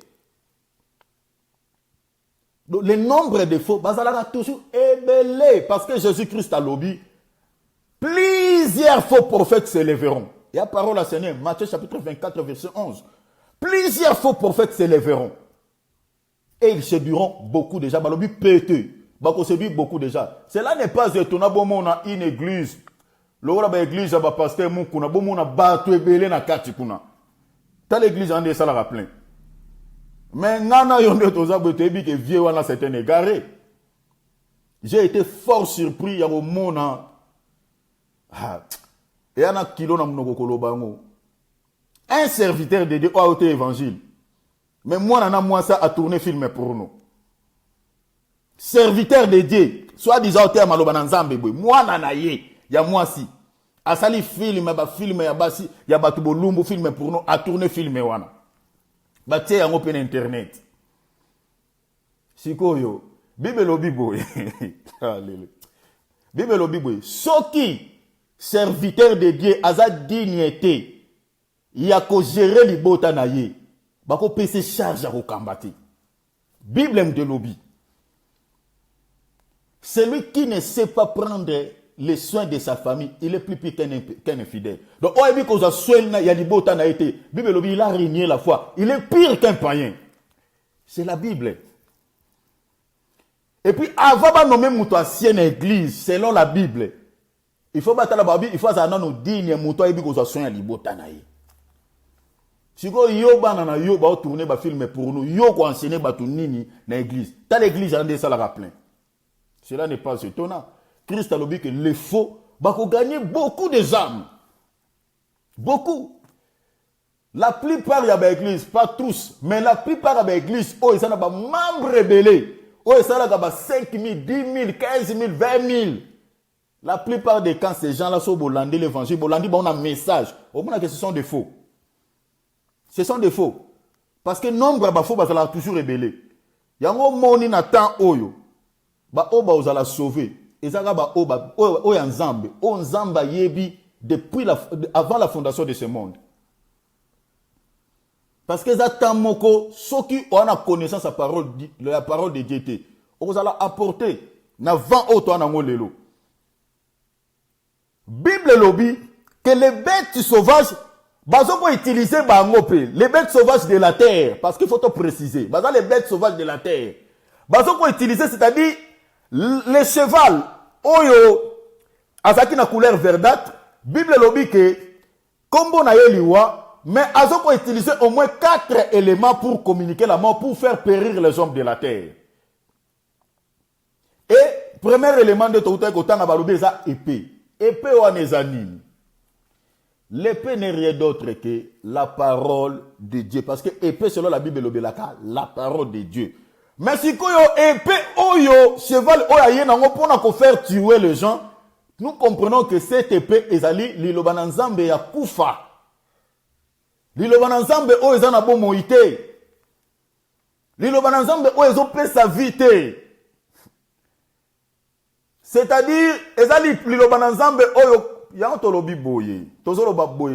Donc, le nombre de faux, baza là toujours ébellé, parce que Jésus-Christ a lobby. Plusieurs faux prophètes s'élèveront. Et la parole à Seigneur, Matthieu chapitre 24, verset 11. Plusieurs faux prophètes s'élèveront. Et ils séduiront beaucoup déjà. Balobi pété. Bako séduit beaucoup déjà. Cela n'est pas étonnant. Bon, on a une église. L'ora ba église, ba pasteur moukuna. Bon, on a battu belé na kati kuna. T'as l'église en des salles à plein. Mais nana yonde toza botebi que vieux wana c'est un égaré. J'ai été fort surpris. Y'a au monde. Et y en a kilo na mnoko kolobango. Un serviteur de Dieu a été évangile. Mais moi, ça a tourné film pour nous. Serviteur de Dieu, soit disant au terme à l'obananzambe, moi, nanaye, y a moi si. A sali film, y a basi, y a batubo lumbu film pour nous, a tourné film wana. Batie en open internet. Siko yo, Bible obiboy. Bible obiboy. Soki, serviteur de Dieu, a sa dignité. Il y a qu'à gérer les bottes à naïe. Bako pèse charge à recombattre. Bible aime de lobby. Celui qui ne sait pas prendre les soins de sa famille, il est plus pire qu'un infidèle. Donc, on a vu qu'on a soigné, il y a des bottes à naïe. Bible lobby, il a régné la foi. Il est pire qu'un païen. C'est la Bible. Et puis, avant de nommer mon ancienne église, selon la Bible, il faut battre la Bible, il faut avoir nos dignes moutons et puis qu'on a soigné les bottes à naïe. Si vous avez yo ba tourner ba film pour nous, yo ko enseigner ba tout nini na église. Dans l'église en des salles à plein. Cela n'est pas étonnant. Christ a dit que les faux ba ko gagner beaucoup de âmes. Beaucoup. La plupart y a ba église, pas tous, mais la plupart y a ba église, oh ça na ba membres rebellés. Oh ça là ba 5 000, 10 000, 15 000, 20 000. La plupart des cas ces gens là sont bolandi l'évangile, bolandi ba on a un message. Au moins que ce sont des faux. Ce sont des faux. Parce que nombre de faux, ils toujours rébellé. Il y a un moment où Nathan Oyo, ils la sauver. Et ça va en Zambie. En Zambie, depuis avant la fondation de ce monde. Parce que Zatan Moko, ceux qui ont la connaissance de la parole de Dieu, ils allons apporter. Na 20 autres en lelo. Bible lobby que les bêtes sauvages Bazo pour utiliser les bêtes sauvages de la terre, parce qu'il faut te préciser. Bazo les bêtes sauvages de la terre. Bazo pour utiliser, c'est-à-dire les chevals, oyo, azaki na couleur verdâtre, Bible lobi que, kombo na ye liwa, mais azo pour utiliser au moins 4 éléments pour communiquer la mort, pour faire périr les hommes de la terre. Et, premier élément de Touta Kotanga Balobi, c'est épée. Épée ou anezanine. L'épée n'est rien d'autre que la parole de Dieu. Parce que épée, selon la Bible, la parole de Dieu. Mais si vous avez épée, oyo, cheval, oyo, pour faire tuer les gens, nous comprenons que cette épée est allée, l'Ilobananzambe ya Koufa. L'Ilobananzambe, oyo, est en abomoïté. L'Ilobananzambe, oyo, est sa vité. C'est-à-dire, ezali l'Ilobananzambe, oyo,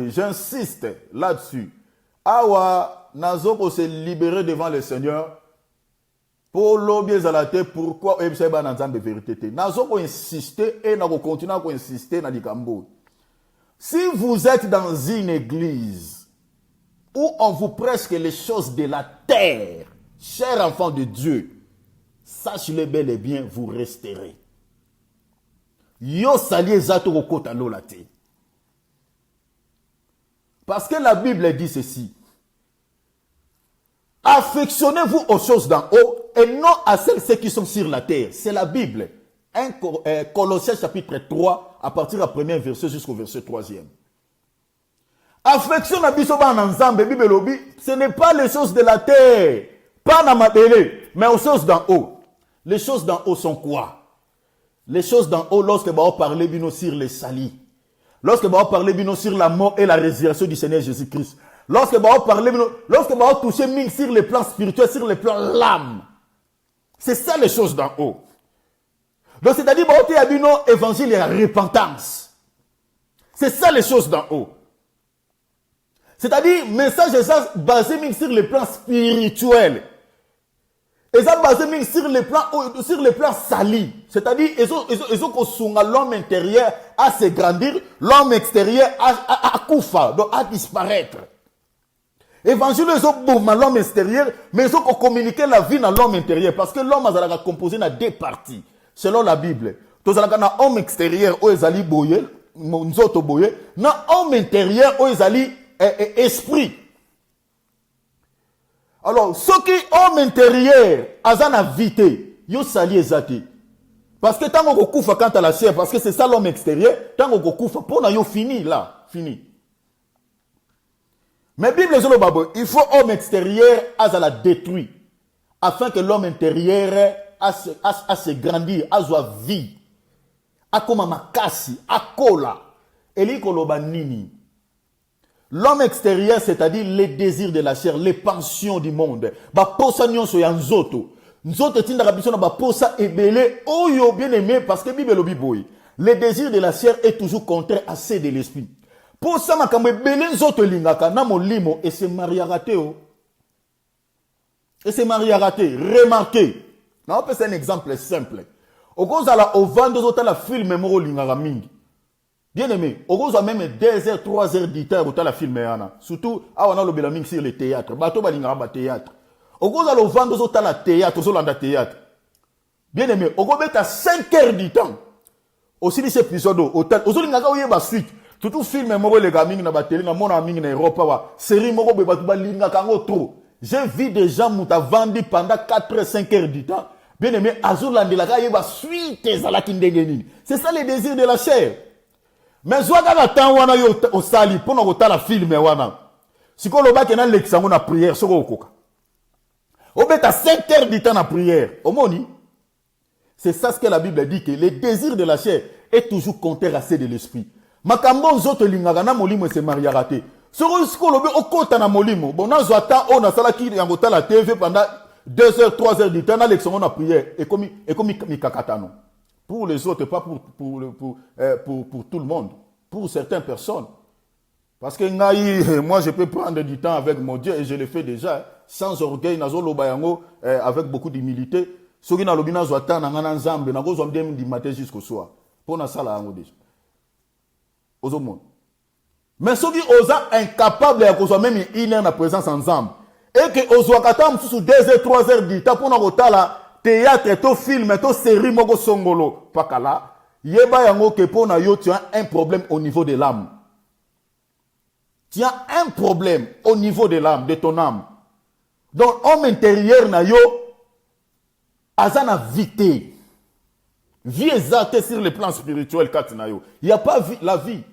j'insiste là-dessus. Awa, nazoko se libérer devant le Seigneur. Pour l'objet à la tête, pourquoi Ebseba Nanzambe vérité? Nazoko insister et nako continuer à insister dans l'Ikambo. Si vous êtes dans une église où on vous prêche les choses de la terre, chers enfants de Dieu, sachez-le bel et bien, vous resterez. Yo salié zato kota lolate. Parce que la Bible dit ceci. Affectionnez-vous aux choses d'en haut et non à celles qui sont sur la terre. C'est la Bible. Colossiens chapitre 3, à partir du premier verset jusqu'au verset 3e. Affection na biso ba ensemble, Bible lobi, ce n'est pas les choses de la terre, pas na mabele, mais aux choses d'en haut. Les choses d'en haut sont quoi? Les choses d'en haut, lorsque on parle bino sur les salis, lorsque on parle bino sur la mort et la résurrection du Seigneur Jésus-Christ, lorsque on parle bino, lorsque on touche ming sur les plans spirituels, sur les plans l'âme, c'est ça les choses d'en haut. Donc c'est-à-dire qu'il y a bino évangile et la repentance. C'est ça les choses d'en haut. C'est-à-dire message basé ming sur les plans spirituels. Et ça basé sur les plans salis. C'est-à-dire, ils ont l'homme intérieur à se grandir, l'homme extérieur à koufa, donc à disparaître. Évangile, ils ont l'homme extérieur, mais ils ont communiqué la vie dans l'homme intérieur. Parce que l'homme a composé dans 2 parties, selon la Bible. Donc, il y a un homme extérieur où ils allaient boyer, nous autres boyer, dans l'homme intérieur où ils allaient esprit. Alors, ceux qui ont intérieur, azana vité, yo sali ezati. Parce que tant qu'on koufa quand à la chair, parce que c'est ça l'homme extérieur, tant qu'on koufa, pour na yo fini là, fini. Mais Bible il faut homme extérieur azala détruit, afin que l'homme intérieur a se grandir, a soit vie, a comme makasi, a kola, eli koloba nini. L'homme extérieur, c'est-à-dire les désirs de la chair, les pensions du monde. Ba posa nyonso ya nzoto. Nzoto tinda rabiso na ba posa ebele oyo bien aimé parce que Bible lobi boy. Le désir de la chair est toujours contraire à ceux de l'esprit. Posa makambo ebele nzoto lingaka na molimo et c'est mariagate o. Et c'est mariagate, remarquez. Na on peut un exemple simple. Au kozala au vendre zota la film moko lingaka mingi. Bien aimé, au cause même 2 heures, 3 heures d'état au la film surtout on a le belaming sur le théâtre. Bateau balinga ba théâtre. Au cause le vendre au la théâtre, au landa théâtre. Bien aimé, au cause à 5 heures du temps. Aussi cet épisode au tel, au linga ka oyeba suite. Surtout film moko le gaming na ba télé na mona mingi na Europe wa. Série moko be batu balinga kango trop. J'ai vu des gens muta vandi pendant 4 5 heures du temps. Bien aimé, azulandela ka yeba suite ezalaki ndenge nini. C'est ça les désirs de la chair. Mais zoaka la temps wana yo au sali pour nous la film wana. Si ko loba kena l'exango na prière soko okoka. Obeta 5 heures du temps na prière. Omoni. C'est ça ce que la Bible dit que les désirs de la chair est toujours contraire à ceux de l'esprit. Makambo nzoto lingaka na molimo se mariagate. Soko lobe okota na molimo. Bon na zoata on na sala ki yango la TV pendant 2 heures 3 heures du temps na l'exango na prière et comme mikakatano. Pour les autres, pas pour tout le monde. Pour certaines personnes. Parce que moi, je peux prendre du temps avec mon Dieu et je le fais déjà. Sans orgueil, avec beaucoup d'humilité. Ce qui n'a pas besoin de temps, du matin jusqu'au soir. Pour ça, là, déjà. Aux hommes. Mais ceux qui osent incapable de cause même une heure de présence ensemble. Et que osent katam sous 2 heures, 3 heures du temps pour nous la théâtre, to film, to série moko songolo. Pakala. Yeba yango que pour na yo tu as un problème au niveau de l'âme. Tu as un problème au niveau de l'âme, de ton âme. Donc, homme intérieur na yo, azana vité. Vie exacte sur le plan spirituel kat na yo. Il n'y a pas la vie.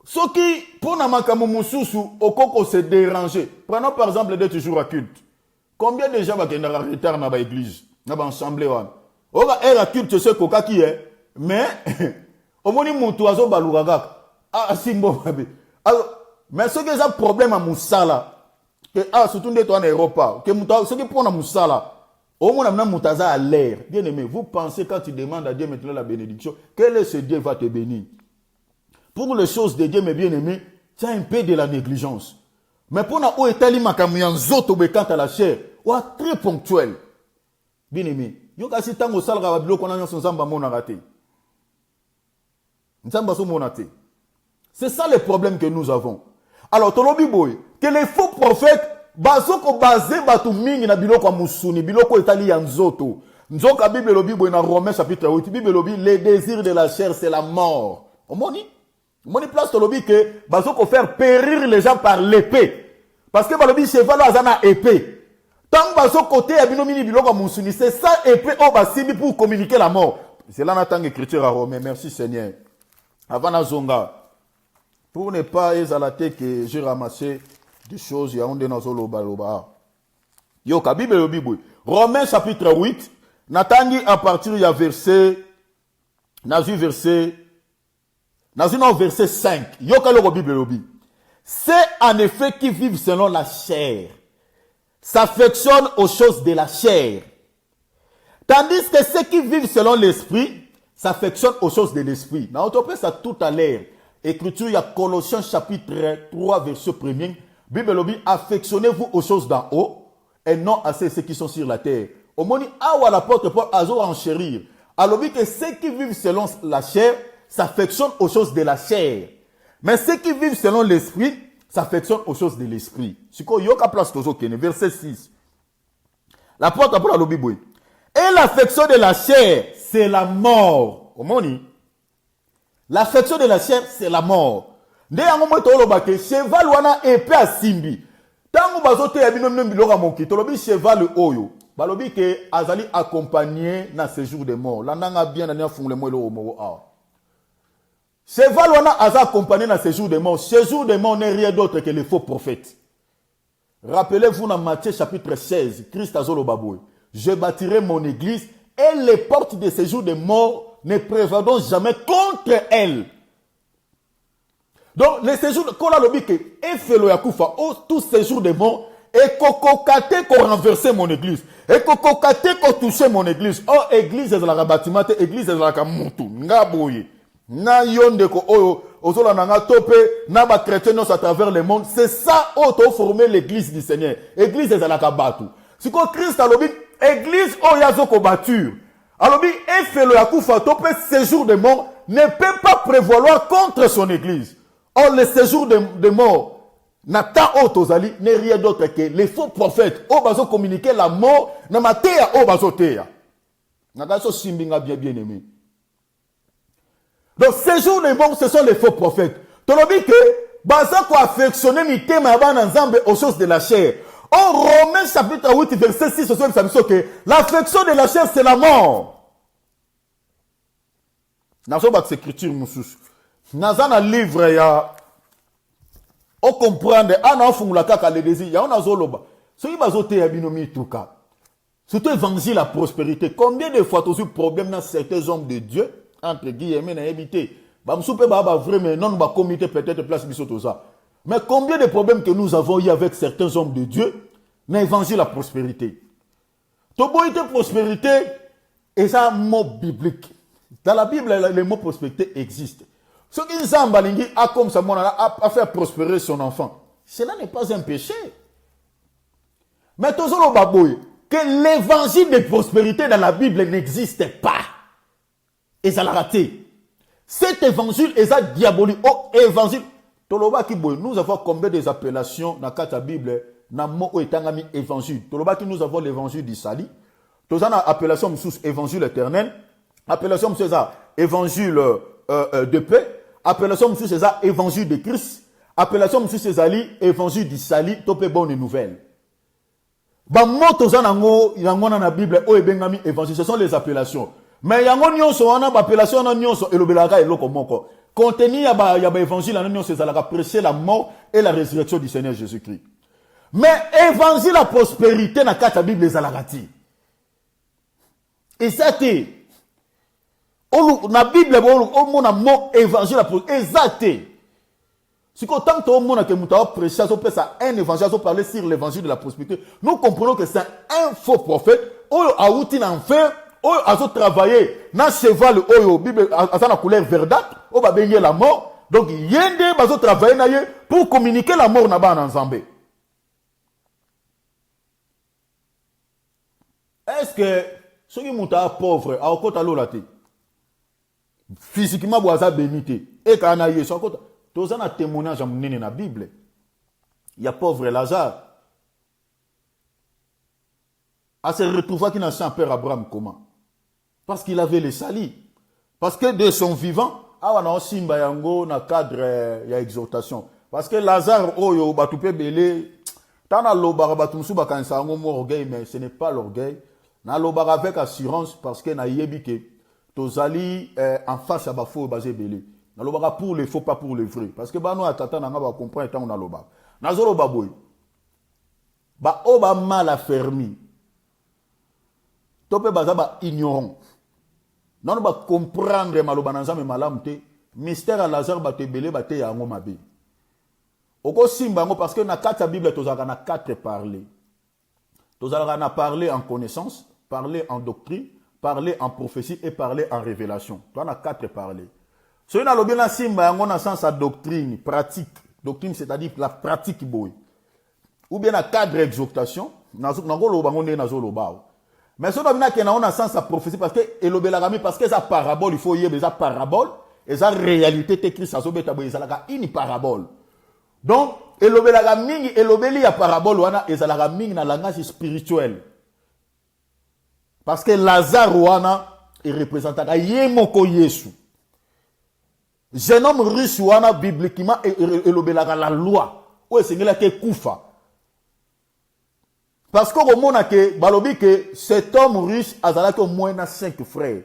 Ce qui, pour na makamu mususu, au koko se déranger. Prenons par exemple les 2 jours à culte. Combien de gens va gagner en retard dans l'église, dans l'assemblée? On va être à culte, tu sais quoi qui est. Mais, au moins, il azo balugagak. Ah, si bon. Mais ce qui est un problème à Moussala, que, surtout en Europe, que ce qui prend à Moussala, au moins, Moutaza à l'air. Bien aimé, vous pensez quand tu demandes à Dieu maintenant la bénédiction, quel est ce Dieu va te bénir? Pour les choses de Dieu, mes bien-aimés, tu as un peu de la négligence. Mais pour na où est allé ma camion zoto bekant à la chair, ou très ponctuel. Bien-aimé, yo kasi tango sal rabilo qu'on a son zamba mon raté. Nzamba so monaté. C'est ça le problème que nous avons. Alors, tolobi boy, que les faux prophètes, bazoko basé batu mingi na biloko musuni, biloko etali ya nzoto. Nzoka Bible lobi boy na Romains chapitre 8, Bible lobi, les désirs de la chair, c'est la mort. Omoni? Omoni place tolobi que bazoko faire périr les gens par l'épée. Parce que balobi cheval azana épée. Tant bazoko côté abino mini biloko musuni, c'est ça épée au basibi pour communiquer la mort. C'est là n'attend écriture à Romains. Merci Seigneur. Avant la zonga. Pour ne pas exalater que j'ai ramassé des choses, il y a un de nos loba. Yo, Bible le Bible. Romains chapitre 8, Natangi à partir du verset, verset 5. Yo, le Bible le Bible. C'est en effet qui vivent selon la chair, s'affectionnent aux choses de la chair. Tandis que ceux qui vivent selon l'esprit, s'affectionnent aux choses de l'esprit. On peut ça tout à l'heure. Écriture, il y a Colossiens chapitre 3, verset 1er. Bible dit, affectionnez-vous aux choses d'en haut et non à ceux qui sont sur la terre. Au moment où l'apôtre Paul a enchérir. Alors, que ceux qui vivent selon la chair s'affectionnent aux choses de la chair. Mais ceux qui vivent selon l'esprit s'affectionnent aux choses de l'esprit. C'est quoi? Verset 6. L'apôtre Paul a dit, et l'affection de la chair, c'est la mort. Au moment l'affection de la chair, c'est la mort. Nde yango mo tolo bake cheval wana épée à simbi. Tango bazote ya bino biloko moki tolobi cheval oyo. Balobi ke azali accompagné na séjour de mort. Landanga bien na fungule mo lo mo a. Cheval wana aza accompagné na séjour de mort. Séjour de mort n'est rien d'autre que les faux prophètes. Rappelez-vous dans Matthieu chapitre 16, Christ azolo baboy. Je bâtirai mon église et les portes de séjour de mort ne prévaudront jamais contre elle. Donc, les séjours, quand on a le bique, et fait le yakoufa, tout séjour de mort, et kokokate qu'on renverser mon église, et kokokate qu'on toucher mon église. Oh, église, c'est la rabatimate, église, c'est la kamutu, ngaboye. Na yonde ko oyo, ozola nanga tope, na ba chrétien à travers le monde. C'est ça, auto former l'église du Seigneur. Église, c'est la kabatu. Si quoi Christ a le bique, église, oh, yazoko bature. Alors, et fait le yakoufa, tope, séjour de mort, ne peut pas prévaloir contre son église. Or, le séjour de mort, Nathan Otozali n'est rien d'autre que les faux prophètes. Au bazo communiquer la mort, na matéa au bazo téa. Nagaso simbinga bien aimé. Donc, séjour de mort, ce sont les faux prophètes. Tolobi que, baza ko affectionner mi tema yaban nzambe aux choses de la chair. Or, Romains chapitre 8, verset 6, ce sont que l'affection de la chair, c'est la mort. Nazo bat écriture moussous. Nazana livre ya on comprendre ana fungula kaka le désir ya on azoloba so ibazote ya binomi tuka surtout évangile la prospérité. Combien de fois tu as eu problème dans certains hommes de Dieu entre guillemets na habité ba msoupe ba vrai mais non ba comité peut-être place biso tout ça. Mais combien de problèmes que nous avons eu avec certains hommes de Dieu na évangile la prospérité. To boité prospérité est un mot biblique. Dans la Bible le mot prospérité existe. Ce qui Zambalingi a comme ça a fait prospérer son enfant. Cela n'est pas un péché. Mais toujours le babouille, que l'évangile de prospérité dans la Bible n'existe pas. Et ça l'a raté. Cet évangile est ça diabolique. Oh, évangile. Nous avons combien des appellations dans la Bible, dans le évangile. Nous avons l'évangile du salut. Nous avons l'appellation sous évangile éternel. Appellation sous ça, évangile de paix. Appellation sous ça, évangile de Christ. Appellation sous ça, évangile du salut. Topé bonne nouvelle. Ba moto za nango na na Bible o ebengami évangile, ce sont les appellations. Mais yango nyonso wana ba appellation na nyonso elobelaka eloko moko. Contenu ya ba évangile na nyonso ezalaka prêcher la mort et la résurrection du Seigneur Jésus-Christ. Mais évangile la prospérité na kata Bible ezalaka ti. Et ça te na Bible o mona mot évangile la prospérité exacté. Si tant que tout a prêché, un évangile, parler sur l'évangile de la prospérité, nous comprenons que c'est un faux prophète, qui a outil en fer, qui a travaillé dans cheval, Bible, à sa couleur verdâtre, qui a baigné la mort. Donc, il y a des gens qui travaillé pour communiquer la mort en Zambie. Est-ce que ceux qui sont pauvres, à côté de l'eau, physiquement, ils sont bénis, et quand ils sont côté. Tous un témoignage dans la Bible. Il y a pauvre Lazare. À se retrouver qui n'a pas père Abraham comment? Parce qu'il avait les salis. Parce que de son vivant, on a aussi un cadre d'exhortation. Parce que Lazare, oyo batoupe belé, tant à l'obara batumsu bakansa orgueil, mais ce n'est pas l'orgueil. Na l'obara avec assurance parce que na yebike tozali en face à bafo basé belé. Nalobaka pour les faux, pas pour les vrais. Parce que bah nous attendons nanga ba comprendre tant on a loba. Nazolo baboy. Ba oba mal affermi. Topé baza ba ignorant. Non ba comprendre maloba nanzame malamte. Mystère à Lazare ba te belé ba te yango mabe. Oko simba ngo parce que na kata Bible tozaka na quatre parler. Tozaka na parler en connaissance, parler en doctrine, parler en prophétie et parler en révélation. Toi na quatre parler. Si on a le bien simba, on a sens à doctrine, pratique. Doctrine, c'est-à-dire la pratique boy. Ou bien à cadre d'exhortation, mais si on a sens à prophétie, parce que parce que sa parabole, il faut y avoir sa parabole, et sa réalité écrite, ça une parabole. Donc, elobeli a parabole, wana, et ça la na langage spirituel. Parce que Lazare, wana, il représente Yemoko Yesu. Jeune homme riche wana bibliquement et l'obélara la loi. Ou est-ce que koufa? Parce qu'au moment que balobi que cet homme riche a au moins 5 frères.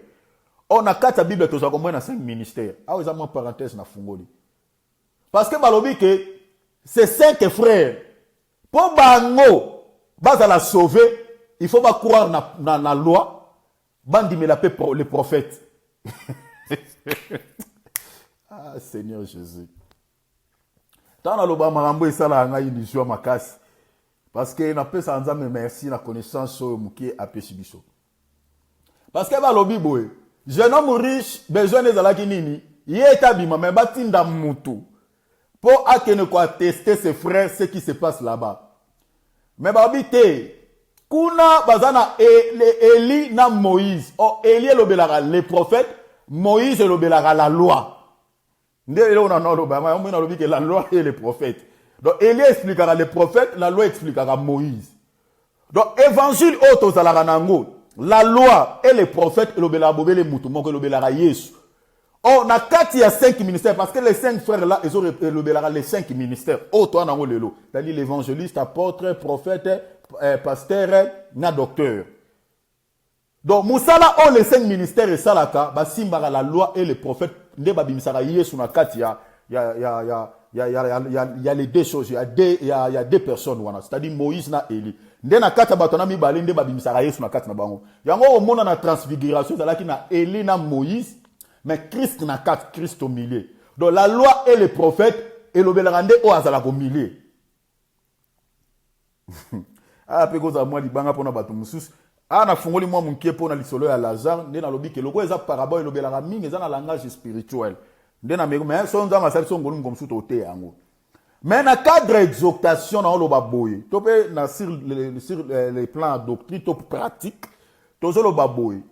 On a 4 Bible tous au moins 5 ministères. Ah oui, ça mon parenthèse na fungoli. Parce que balobi que ces 5 frères pour bango bas à la sauver, il faut pas croire na la loi. Bandi me la paix pour les prophètes. Ah, Seigneur Jésus. Tant que l'Obama marambo et ça la nga illusion makasi. Parce que n'a pas sans âme merci la connaissance sur mukie apesibiso. Parce que ba lobi boy, jeune homme riche besoin des alaki nini, yeta bima mais batinda mutu. Pour akene quoi tester ses frères ce qui se passe là-bas. Mais babité kuna bazana Eli na Moïse. Oh Eli lobelara les prophètes, Moïse lobelara la loi. La loi et les prophètes. Donc, Élie expliquera les prophètes, la loi expliquera Moïse. Donc, évangile auto zalaranango, la loi et les prophètes, l'obélabobé moutoumon, que l'obélara Yesu. Oh, na kati il y a 5 ministères, parce que les 5 frères là, ils ont l'obélara les 5 ministères. Auto anango lelo. C'est-à-dire l'évangéliste, apôtre, prophète, pasteur, na docteur. Donc, Moussala, oh, les 5 ministères et salaka, basimbara la loi et les prophètes, nde babimisara Yesu na kati il y a les deux choses, il y a deux personnes, c'est-à-dire Moïse na Élie. Nde na kati batona mi bali nde babimisara Yesu na kati na bango. Yango au monde na transfiguration, zalaki na Élie na Moïse, mais Christ na kati, Christ au milieu. Donc la loi et les prophètes et l'obélarande au azala au milieu. Ah pe koza moi libanga pona bato mususu. Ah na fungoli moi munkie pona lisolo ya Lazare, nde na lobi ke loko eza parabole l'obélara mingi eza na langage spirituel. Nde na meko mais son nzanga sali son ngolum comme sous te yango. Mais na cadre exhortation na loba boye. Topé na sur les plans doctrine top pratique, tozolo baboye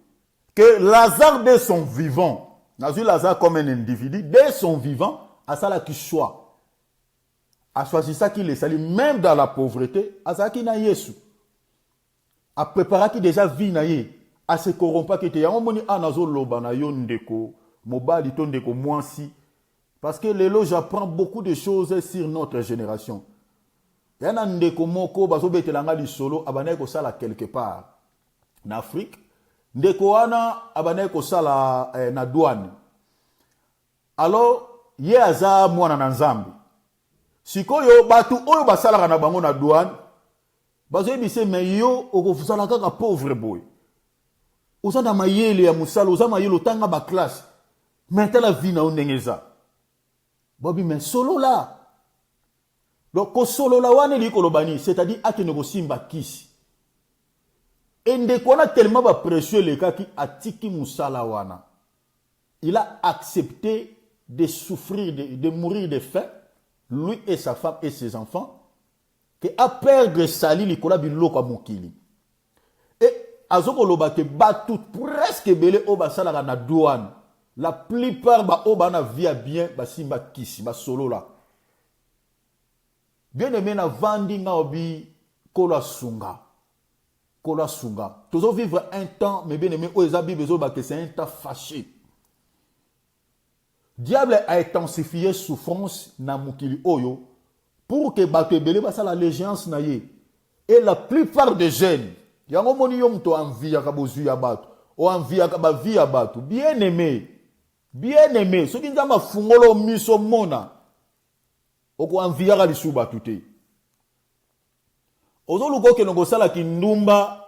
que Lazare de son vivant Nazui Lazare comme un individu, dès son vivant, à ça qui choix. A choisi ça qui les salit, même dans la pauvreté, à ça qui n'a Yesu. A préparé qui déjà vit naïe, à se corrompre qui était. Y'a un moni anazo loba na yon deko, mobali ton deko si. Parce que les lots, j'apprends beaucoup de choses sur notre génération. Y'a un ndeko moko, baso bete langa li solo, abane ko sala quelque part. En Afrique, ndeko wana abane ko sala na douane. Alors, ye aza mwana na nzambi. Sikoyo batu oyo basala na bango na douane, bazo ebise me yo okofusala kaka pauvre boy. Oza na mayele ya musala, oza mayele otanga ba classe. Maintenant la vie na ondengeza. Bobi mais solo là. Donc ko solo la wane li kolobani, c'est-à-dire akene ko simba kisi. Et ndeko na tellement ba précieux le cas qui atiki musala wana. Il a accepté de souffrir, de mourir de faim, lui et sa femme et ses enfants, que a perdre sali likola biloko mokili. Et azoko loba ke batout presque belé oba sala na douane. La plupart ba oba na via bien ba simba kisi ba solo là. Bien aimé na vandi nga obi kola sunga. Kola sunga. Toujours vivre un temps mais bien aimé o ezabi bezo ba que c'est un temps fâché. Diable a intensifié souffrance na mukili oyo pour que bato belé ba sala allégeance na ye. Et la plupart des jeunes, yango moni yo mto envie ya kabozu ya bato, o envie ya ba vie ya bato. Bien aimé. Bien aimé, ce qui nous a fungolo miso mona, oko envie ya lisu bato te. Ozoluka ke nongo sala kindumba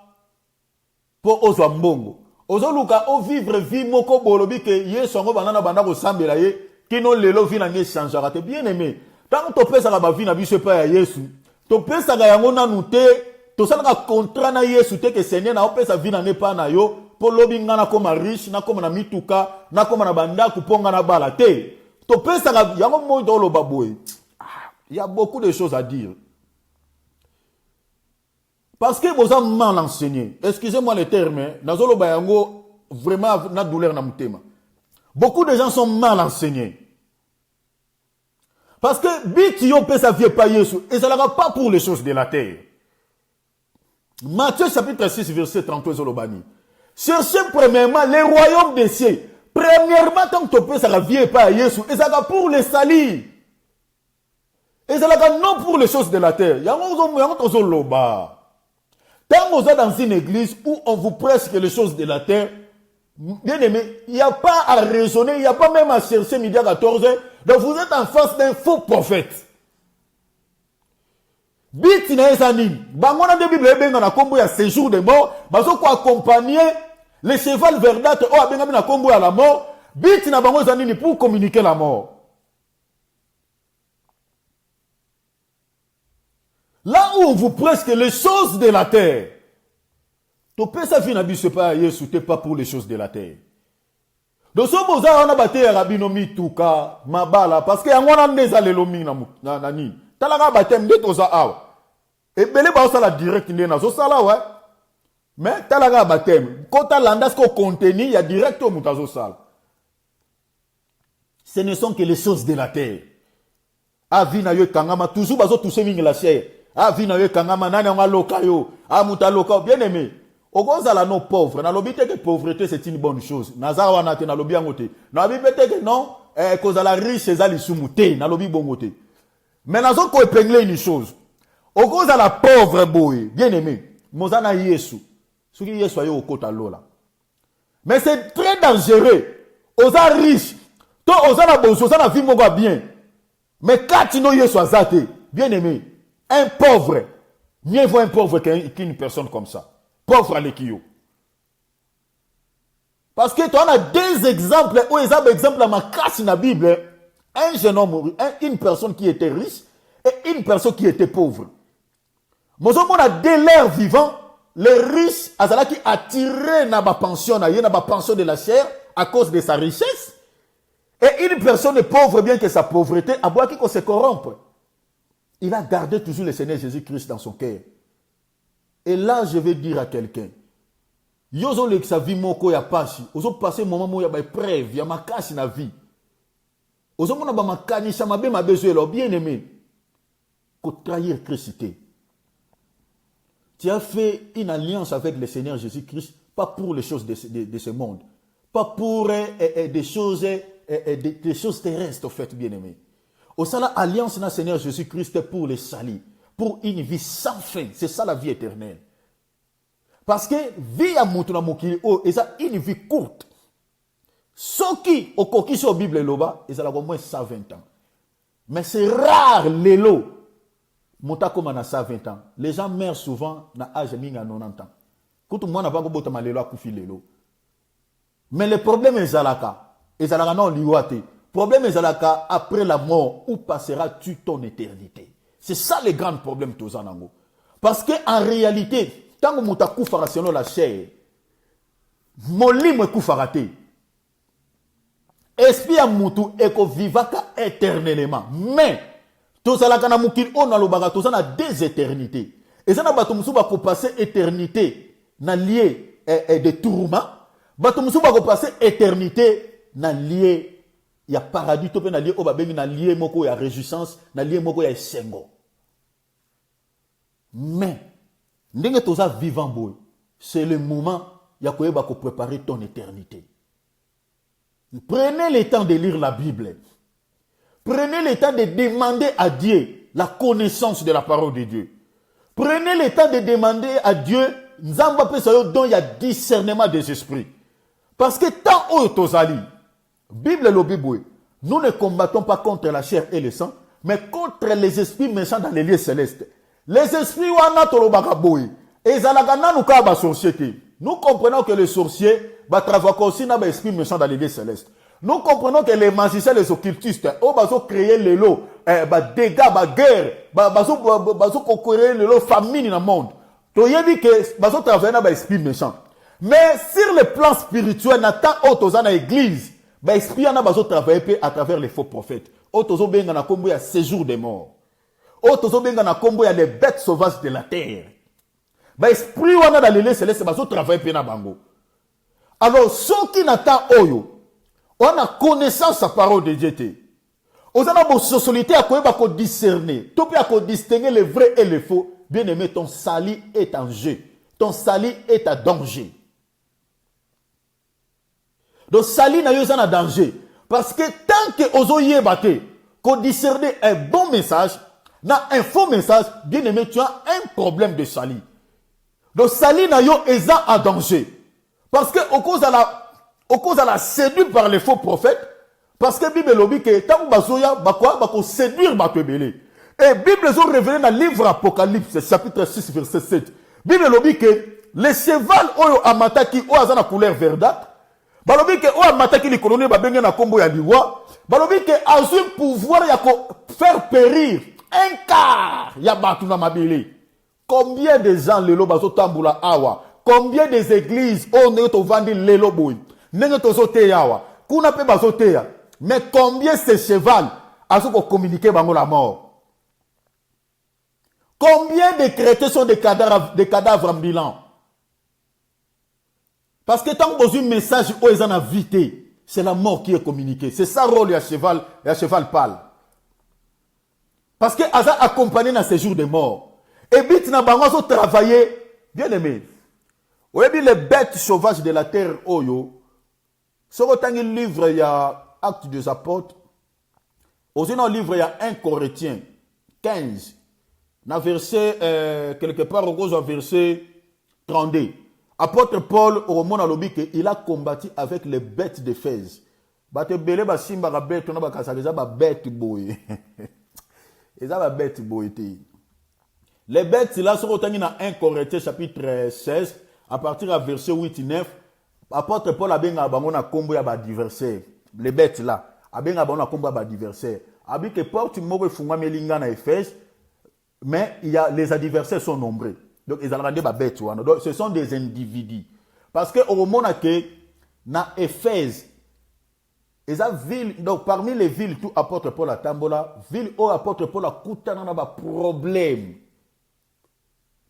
po ozwa mbongo. Ozoluka o vivre vie moko bolobi ke yeso ngo banana banda ko sambela ye kino lelo vie na nge changera te. Bien aimé, tant to pesa ka ba vie na biso pa ya Yesu, to pesa ga yango nanu te, to sala ka contrat na Yesu te ke Seigneur na o pesa vie na nge pa na yo, po lobi nga na koma riche, na koma na mituka, na koma na banda kuponga na bala te. To pesa ka yango mo do lo baboy. Il y a beaucoup de choses à dire. Parce que vous avez mal enseigné. Excusez-moi le terme, nazolo bayango vraiment na douleur na mutema. Beaucoup de gens sont mal enseignés. Parce que bit yo pe sa vie pas Yesu, et ça n'ira pas pour les choses de la terre. Matthieu chapitre 6 verset 33 zolobani. Cherchez premièrement les royaumes des cieux. Premièrement tant que tu peux ça vie pas Yesu, et ça va pour les salir. Et ça va non pour les choses de la terre. Yango zoloba. Quand vous êtes dans une église où on vous prêche que les choses de la terre, bien aimé, il n'y a pas à raisonner, il n'y a pas même à chercher midi à 14h. Donc vous êtes en face d'un faux prophète. Bit na esanim. Bangona de Bible benga na kombo ya séjour de mort, bazo ko accompagner les cheval verdâtre o abenga na kombo ya la mort. Bit na bango zanini pour communiquer la mort. Là où on vous prêche que les choses de la terre, tu peux ça finir c'est pas Yesu, t'es pas pour les choses de la terre. Donc ce boza on a battu rabino mituka mabala parce que yango na ndeza lelo mingi na nani. Talaga batem de toza awa. Et belé ba osala direct ndena zo sala ouais. Mais talaga batem kota landas ko contenu il y a direct au mutazo sala. Ce ne sont que les choses de la terre. Avina yo kangama toujours bazo toucher mingi la chair. Avina yo kangama nani on loka yo. Amuta loka bien aimé. Ogonzala no pauvre. Na lobi te que pauvreté c'est une bonne chose. Naza wana te na lobi angote. Na lobi te que non kozala riche ezali sumute na lobi bongote. Mais nazo ko épingler une chose. Ogonzala pauvre boy, bien aimé. Mozana Yesu. Soki Yesu ayo okota lola. Mais c'est très dangereux. Oza riche. To oza na bonso, oza na vie moko bien. Mais quand tu no Yesu azate, bien aimé, un pauvre, mieux vaut un pauvre qu'une personne comme ça. Pauvre à l'équio. Parce que tu as deux exemples, ou exemple à ma casse dans la Bible, un jeune homme, une personne qui était riche et une personne qui était pauvre. Mais on a dès l'air vivant, les riches, qui attiré na ba pension de la chair à cause de sa richesse. Et une personne pauvre, bien que sa pauvreté, à boire qu'il se corrompe. Il a gardé toujours le Seigneur Jésus-Christ dans son cœur. Et là, je vais dire à quelqu'un, Yo ozolekisa vie moko ya pasi, ozopase moment moko ya baépreuve ya makasi na vie, ozomona bamakanisa mabe ezo bien aimé, ko trahir Christ. Tu as fait une alliance avec le Seigneur Jésus-Christ, pas pour les choses de ce monde, pas pour des choses terrestres, au fait, bien aimé. Au ça, l'alliance avec le Seigneur Jésus-Christ pour les salis, pour une vie sans fin. C'est ça la vie éternelle. Parce que vie à Moutuna Mokili, et ça, une vie courte. Ceux qui, au coquille sur la Bible, ils ont au moins 120 ans. Mais c'est rare, les lots. Mota comme on a 120 ans. Les gens meurent souvent dans l'âge de 90 ans. Quand moi n'a pas de mal à couper les lots. Mais le problème est Zalaka. Et Zalaka non liwate. Le problème est Zalaka, après la mort, où passeras-tu ton éternité? C'est ça le grand problème de Zanango. Parce qu'en réalité, tant que Mota koufara selon la chair, Moli me koufarate. Esprit à Moutou eko vivaka éternellement. Mais, tozalaka na mukili on alobaka tozana des éternités. Et ça na bato musu ba ko passer éternité na lié de tourment. Bato musu ba ko passer éternité na lié ya paradis to pe na lié o ba bengi na lié moko ya réjouissance, na lié moko ya esengo. Mais ndenge toza vivant boy, c'est le moment ya koyeba ko préparer ton éternité. Prenez le temps de lire la Bible. Prenez le temps de demander à Dieu la connaissance de la parole de Dieu. Prenez le temps de demander à Dieu, dont il y a discernement des esprits. Parce que tant Tozali, Bible le Bible, nous ne combattons pas contre la chair et le sang, mais contre les esprits méchants dans les lieux célestes. Les esprits wana tolobaka boy, et zalagana nous ka ba société. Nous comprenons que les sorciers travaillent aussi dans les esprits méchants dans les lieux célestes. Nous comprenons que les magiciens, les occultistes, ils ont créé les lots, dégâts, guerre, ils ont créé les lots famine dans le monde. Donc, il dit que ils ont travaillé dans les esprits méchants. Mais sur le plan spirituel, dans l'église, les esprits ont travaillé à travers les faux prophètes. Ils ont bien un séjour des morts. Ils ont bien un les bêtes sauvages de la terre. Les esprits dans les lieux célestes, ils ont travaillé à bango. Alors, ceux qui n'attendent oyo, on a connaissance de la parole de Dieu. On a une société à discerner. Tu peux distinguer le vrai et le faux. Bien aimé, ton salut est en jeu. Ton salut est en danger. Donc, salut n'a pas de danger. Parce que tant que vous avez discerner un bon message, un faux message, bien aimé, tu as un problème de salut. Donc, salut n'a pas en danger. Parce que, au cause de la séduit par les faux prophètes, parce que la Bible dit que tant que vous séduire les belé. Et la Bible a révélé dans le livre Apocalypse, chapitre 6, verset 7. La Bible dit que les cheval oyo amataki oyo aza na couleur verdâtre, balobi que oyo amataki likolo ba benga na kombo ya liwa, balobi que a un pouvoir ya faire périr un quart ya batu na mabele. Combien de gens lelo bazo tambula awa? Combien des églises on est au vandi lelo boy? Nenge tozote yawa. Kuna pe bazote ya. Mais combien ces cheval a ce qu'on communiqué bango la mort? Combien de chrétiens sont des cadavres ambulants? Parce que tant que vous avez un message où ils en ont vité, c'est la mort qui est communiquée. C'est ça le rôle du cheval pâle. Parce que Aza accompagné dans ces jours de mort. Et bit na bango so travailler, bien aimé. Vous avez les bêtes sauvages de la terre oyo. Si vous avez un livre, il y a Actes des Apôtres. Aussi dans le livre, il y a 1 Corinthiens 15. Dans verset, quelque part, au verset 32. Apôtre Paul, au moment où il a combattu avec les bêtes d'Éphèse. Bate belé ba simba ba bête, on a kasaliza ba bête boy. Et ça ba bête boy. Les bêtes là sont retenues dans 1 Corinthiens chapitre 16, à partir du verset 8 et 9. Apôtre Paul a bien abandonné à combo ya ba adversaire. Les bêtes là, a bien abandonné à combo ya ba adversaire. A bien que porte mo funga melinga na Éphèse, mais il y a les adversaires sont nombreux. Donc ils ont rendu ba bête wana. Donc ce sont des individus. Parce que au moment que na Éphèse, ils ont ville, donc parmi les villes tout apôtre Paul a tambola, ville où apôtre Paul a koutana na ba problème.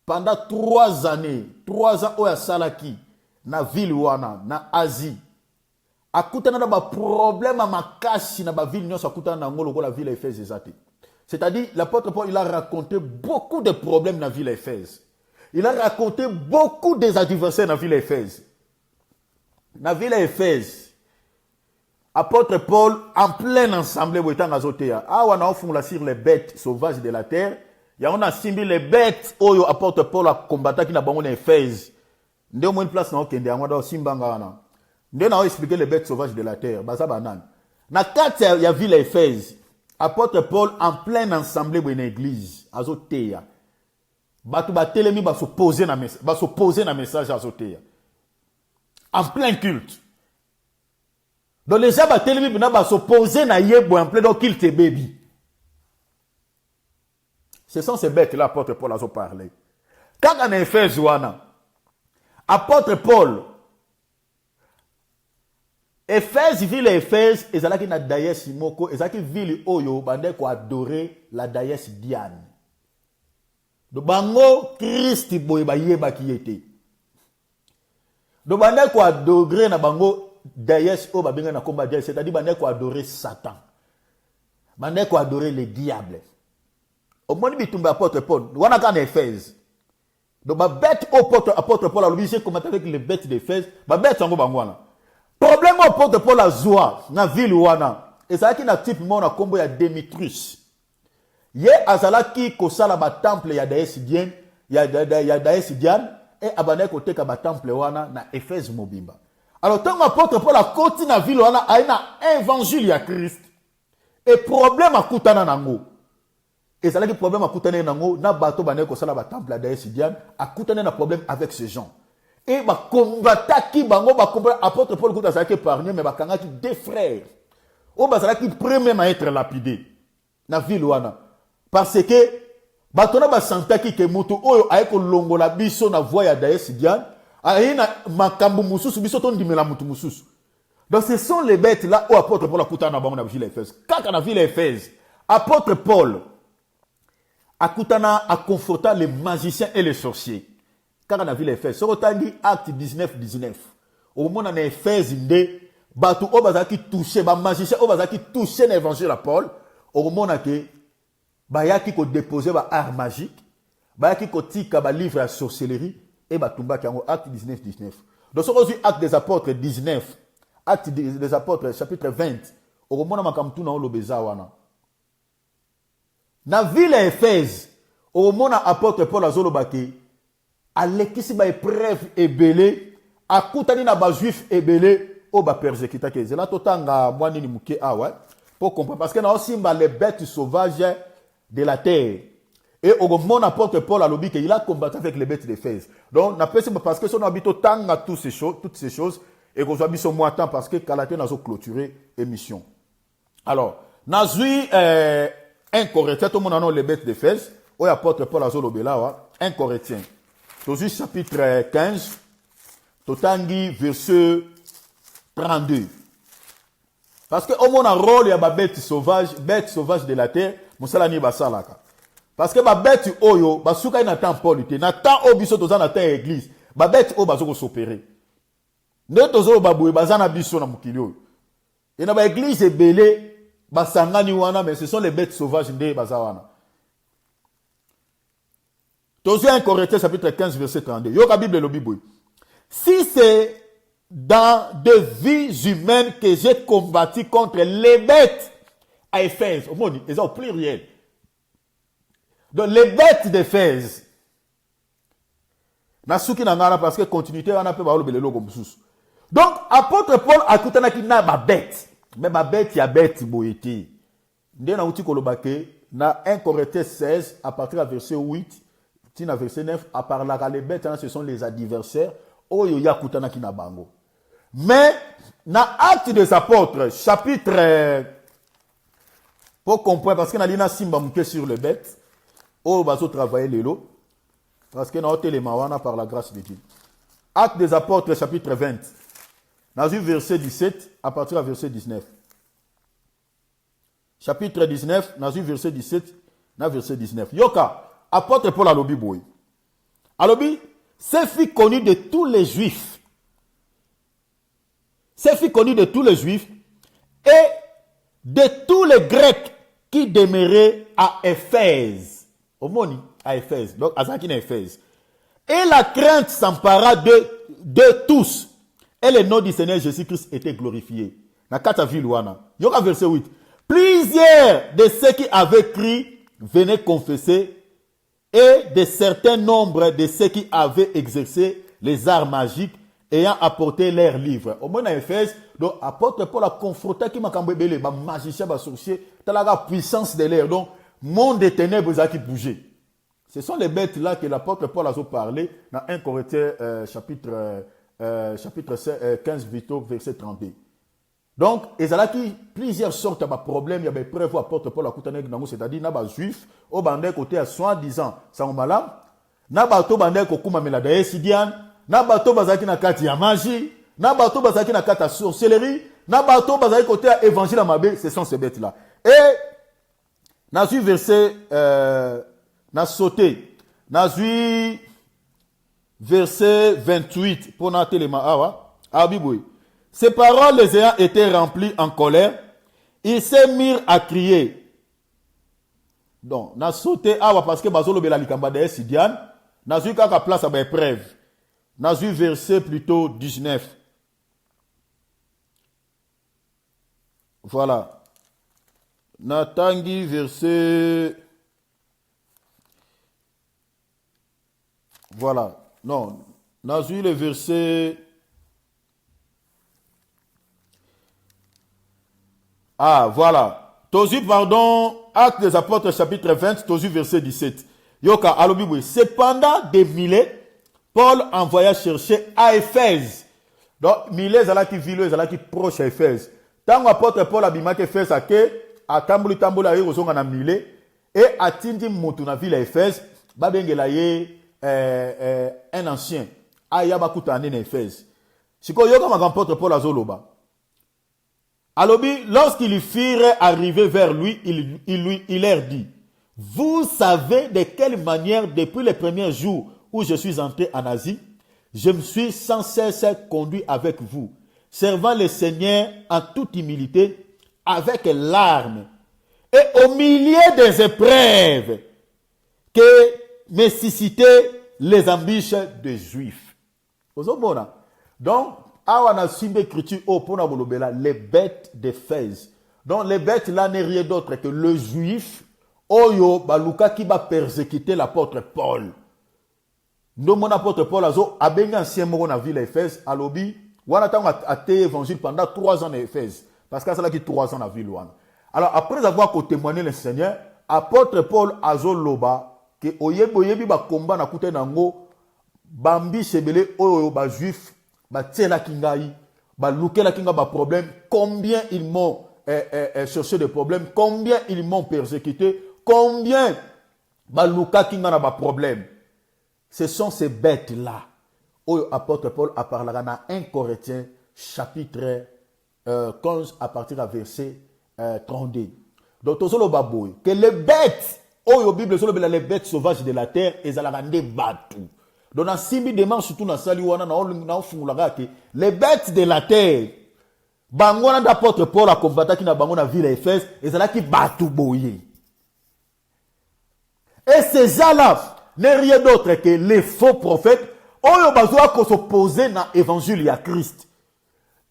Pendant 3 années, 3 ans où a salaki. na ville wana na Asie akutana na ba problème makasi na ba ville nyonso akutana na ngolo la ville Éphèse ezate. C'est-à-dire l'apôtre Paul il a raconté beaucoup de problèmes dans la ville Éphèse. Il a raconté beaucoup des adversaires dans la ville Éphèse. Dans la ville Éphèse, apôtre Paul en plein ensemble on a sur les bêtes sauvages de la terre. Il y a on a simbi les bêtes oyo apôtre Paul a combattu qui na bango na Éphèse. Ndé mo une place na okende yango da simbanga wana. Ndé na expliquer les bêtes sauvages de la terre, baza banane. Na kati ya ville Éphèse, apôtre Paul en plein ensemble de l'église azoteya. Batu ba telemi ba s'opposer na message azoteya. En plein culte. Donc les gens ba telemi bina ba s'opposer na yebo en plein culte baby. Ce sont ces bêtes là apôtre Paul a parlé. Quand en Éphèse wana apôtre Paul Éphèse, ville Éphèse, ezalaki na daïs moko, ezalaki ville oyo bande ko adorer la daïs Diane. Do bango Christ boye ba yeba ki yete. Do bande ko adorer na bango daïs o ba benga na komba Diane, c'est-à-dire bande ko adorer Satan. Bande ko adorer le diable. Au moins bitumba apôtre Paul, wana ka na Éphèse. Do ba bête apôtre Paul a l'obligé commenter avec les bêtes d'Éphèse, ba bête sango bango wana. Problème au porte Paul a zoa na ville wana. Et ça qui na type mon na combo ya Démétrius. Ye azalaki ko sala ba temple ya Daïs Diane, ya Daïs Diane et abane ko teka ba temple wana na Éphèse mobimba. Alors tant apôtre Paul a continué na ville wana a na évangile ya Christ. Et problème a kutana nango. Et ça qui problème a kutana nango na bato bane ko sala ba temple ya Daïs Diane a kutana na problème avec ces gens. Et ba combataki bango ba combat apôtre Paul kuta ça qui épargné mais ba kangaki deux frères. O ba ça qui premier à être lapidé na ville wana parce que batona ba santaki ke mutu oyo ayeko longola biso na voie ya Daïs Diane ayina makambu mususu biso ton dimela mutu mususu. Donc ce sont les bêtes là où apôtre Paul akuta na bango na ville Éphèse. Kaka na ville Éphèse, apôtre Paul akutana a conforter les magiciens et les sorciers. Car on a vu les faits. Ce qu'on dit acte 19-19. Au moment où on a Éphèse, batu obaza qui touché, ba magicien obaza qui touché l'évangile à Paul. Au moment où baya qui ko déposé ba art magique, baya qui ko tika ba livre à sorcellerie et ba tumba qui en acte 19-19. Donc ce qu'on dit acte des apôtres 19, acte des apôtres chapitre 20. Au moment où on a tout na lobeza wana. Na ville Éphèse, au moment où apôtre Paul azolobaki alekisi ba épreuve ebele akutani na ba juif ebele o ba persécuta ke zela totanga mwani ni muke awa pour comprendre parce que na osimba les bêtes sauvages de la terre et au moment apôtre Paul a lobby que il a combattu avec les bêtes d'Éphèse. Donc na pesi parce que son habito tanga toutes ces choses et qu'on soit biso moins temps parce que Galatie n'a pas clôturé émission. Alors nazui 1 Corinthiens tout le monde a les bêtes d'Éphèse o apôtre Paul a lobela wa 1 Corinthiens Tosus chapitre 15, Totangi verset 32. Parce que au moins un rôle il y a des bêtes sauvages de la terre, musalani basalaka. Parce que ba bête oyo basuka ina temps Paul te, na temps obiso toza na temps église, ba bête o bazoko s'opérer. Ne tozo baboué bazana biso na mukili oyo. Et na ba église ebele basangani wana mais ce sont les bêtes sauvages nde bazawana. 1 Corinthiens chapitre 15 verset 32. Yoka Bible le Bible. Si c'est dans des vies humaines que j'ai combattu contre les bêtes à Éphèse, au monde, ils ont au pluriel. Donc les bêtes d'Éphèse. Nasuki nangana parce que continuité on a peu ba le logo mususu. Donc apôtre Paul akutana ki na ba bête. Mais ba bête ya bête boyeti. Ndena uti kolobake na 1 Corinthiens 16 à partir du verset 8. Tina verset 9, à part la les bêtes, ce sont les adversaires. Oyo yakutana kina bango. Mais, na acte des apôtres, chapitre, pour comprendre, parce qu'on a l'ina simba mouké sur les bêtes, oyo bazo travailler les lots, parce qu'on a ôté les mawana par la grâce de Dieu. Acte des apôtres, chapitre 20, dans le verset 17, à partir du verset 19. Chapitre 19, dans le verset 17, dans le verset 19. Yoka. Apôtre Paul Alobi Boy. Alobi, c'est fille connue de tous les juifs se fit connu de tous les Juifs et de tous les Grecs qui demeuraient à Éphèse. Au Moni, à Éphèse. Donc, à Zakine Éphèse. Et la crainte s'empara de tous. Et le nom du Seigneur Jésus-Christ était glorifié. Dans 4 villes, il y aura verset 8. Plusieurs de ceux qui avaient crié venaient confesser, et de certains nombres de ceux qui avaient exercé les arts magiques ayant apporté leurs livres. Au moins dans Éphèse, donc apôtre Paul a confronté qui m'a cambébélé, ma magicien, ma sorcier, t'as la puissance de l'air. Donc, monde des ténèbres qui bougeait. Ce sont les bêtes là que l'apôtre Paul a parlé dans 1 Corinthiens chapitre 15, verset 32. Donc, il y a plusieurs sortes de problèmes, il y a des preuves apôtre Paul a coutané dans c'est-à-dire n'a pas juif, au bandé côté à soi-disant, ça on malam, n'a pas to bandé kokuma melada sidian, n'a pas to bazaki na kati ya magie, n'a pas to bazaki na kati ya sorcellerie, n'a pas to bazaki côté à évangile à mabé, ce sont ces bêtes là. Et n'a vu verset n'a sauté, n'a vu verset 28 pour noter les maawa, abiboui. Ces paroles les ayant été remplies en colère, ils se mirent à crier. Donc, n'a sauté parce que bazolo bela likamba de sidian, n'a vu qu'à place à l'épreuve. N'a vu verset plutôt 19. Voilà. N'a tangi verset. Voilà. Non. N'a vu le verset. Ah, voilà. Tozu, pardon, Actes des Apôtres, chapitre 20, Tozu, verset 17. Yoka, alobiboui. Cependant, des milliers, Paul envoya chercher à Éphèse. Donc, milliers, zala qui ville, zala qui proche à Éphèse. Tant apôtre Paul a bimake Éphèse, à tambuli tambula yi ozonga na milliers, et à tindi mutu na ville à Éphèse, babengela ye, un ancien. Aya bakuta ane na Éphèse. Siko yoka apôtre Paul azoloba. Alobi, lorsqu'ils firent arriver vers lui, il leur dit, vous savez de quelle manière, depuis les premiers jours où je suis entré en Asie, je me suis sans cesse conduit avec vous, servant le Seigneur en toute humilité, avec larmes, et au milieu des épreuves que me suscitaient les embûches des Juifs. Donc, awa simbe écriture pour les bêtes d'Éphèse. Donc les bêtes là n'est rien d'autre que le juif oyo baluka qui va persécuter l'apôtre Paul. Nous mon apôtre Paul azo abenga ancien moko na ville d'Éphèse alobi wana tango a té évangile pendant 3 ans en Éphèse parce que ça là qui 3 ans na ville wana. Alors après avoir témoigné le Seigneur, apôtre Paul azo loba que oyebi ba combat na kuté nango bambi sebele oyo ba juif ba tiela kingai ba lukela kinga ba problème, combien ils m'ont cherché des problèmes, combien ils m'ont persécuté, combien ba luka kinga na ba problème. Ce sont ces bêtes là où apôtre Paul a parlé dans 1 Corinthiens chapitre 15 à partir du verset 32. Donc tozolo baboy que les bêtes oyo Bible solo les bêtes sauvages de la terre ezala rande batu. Donc, dans Simbi demande surtout dans Saliwana, les bêtes de la terre, bangona d'apôtre Paul a combattu qui n'a bangona ville à Éphèse, et c'est là qui battu boyer. Et ces gens-là n'est rien d'autre que les faux prophètes, oyo bazoa ko s'opposer na évangile à Christ.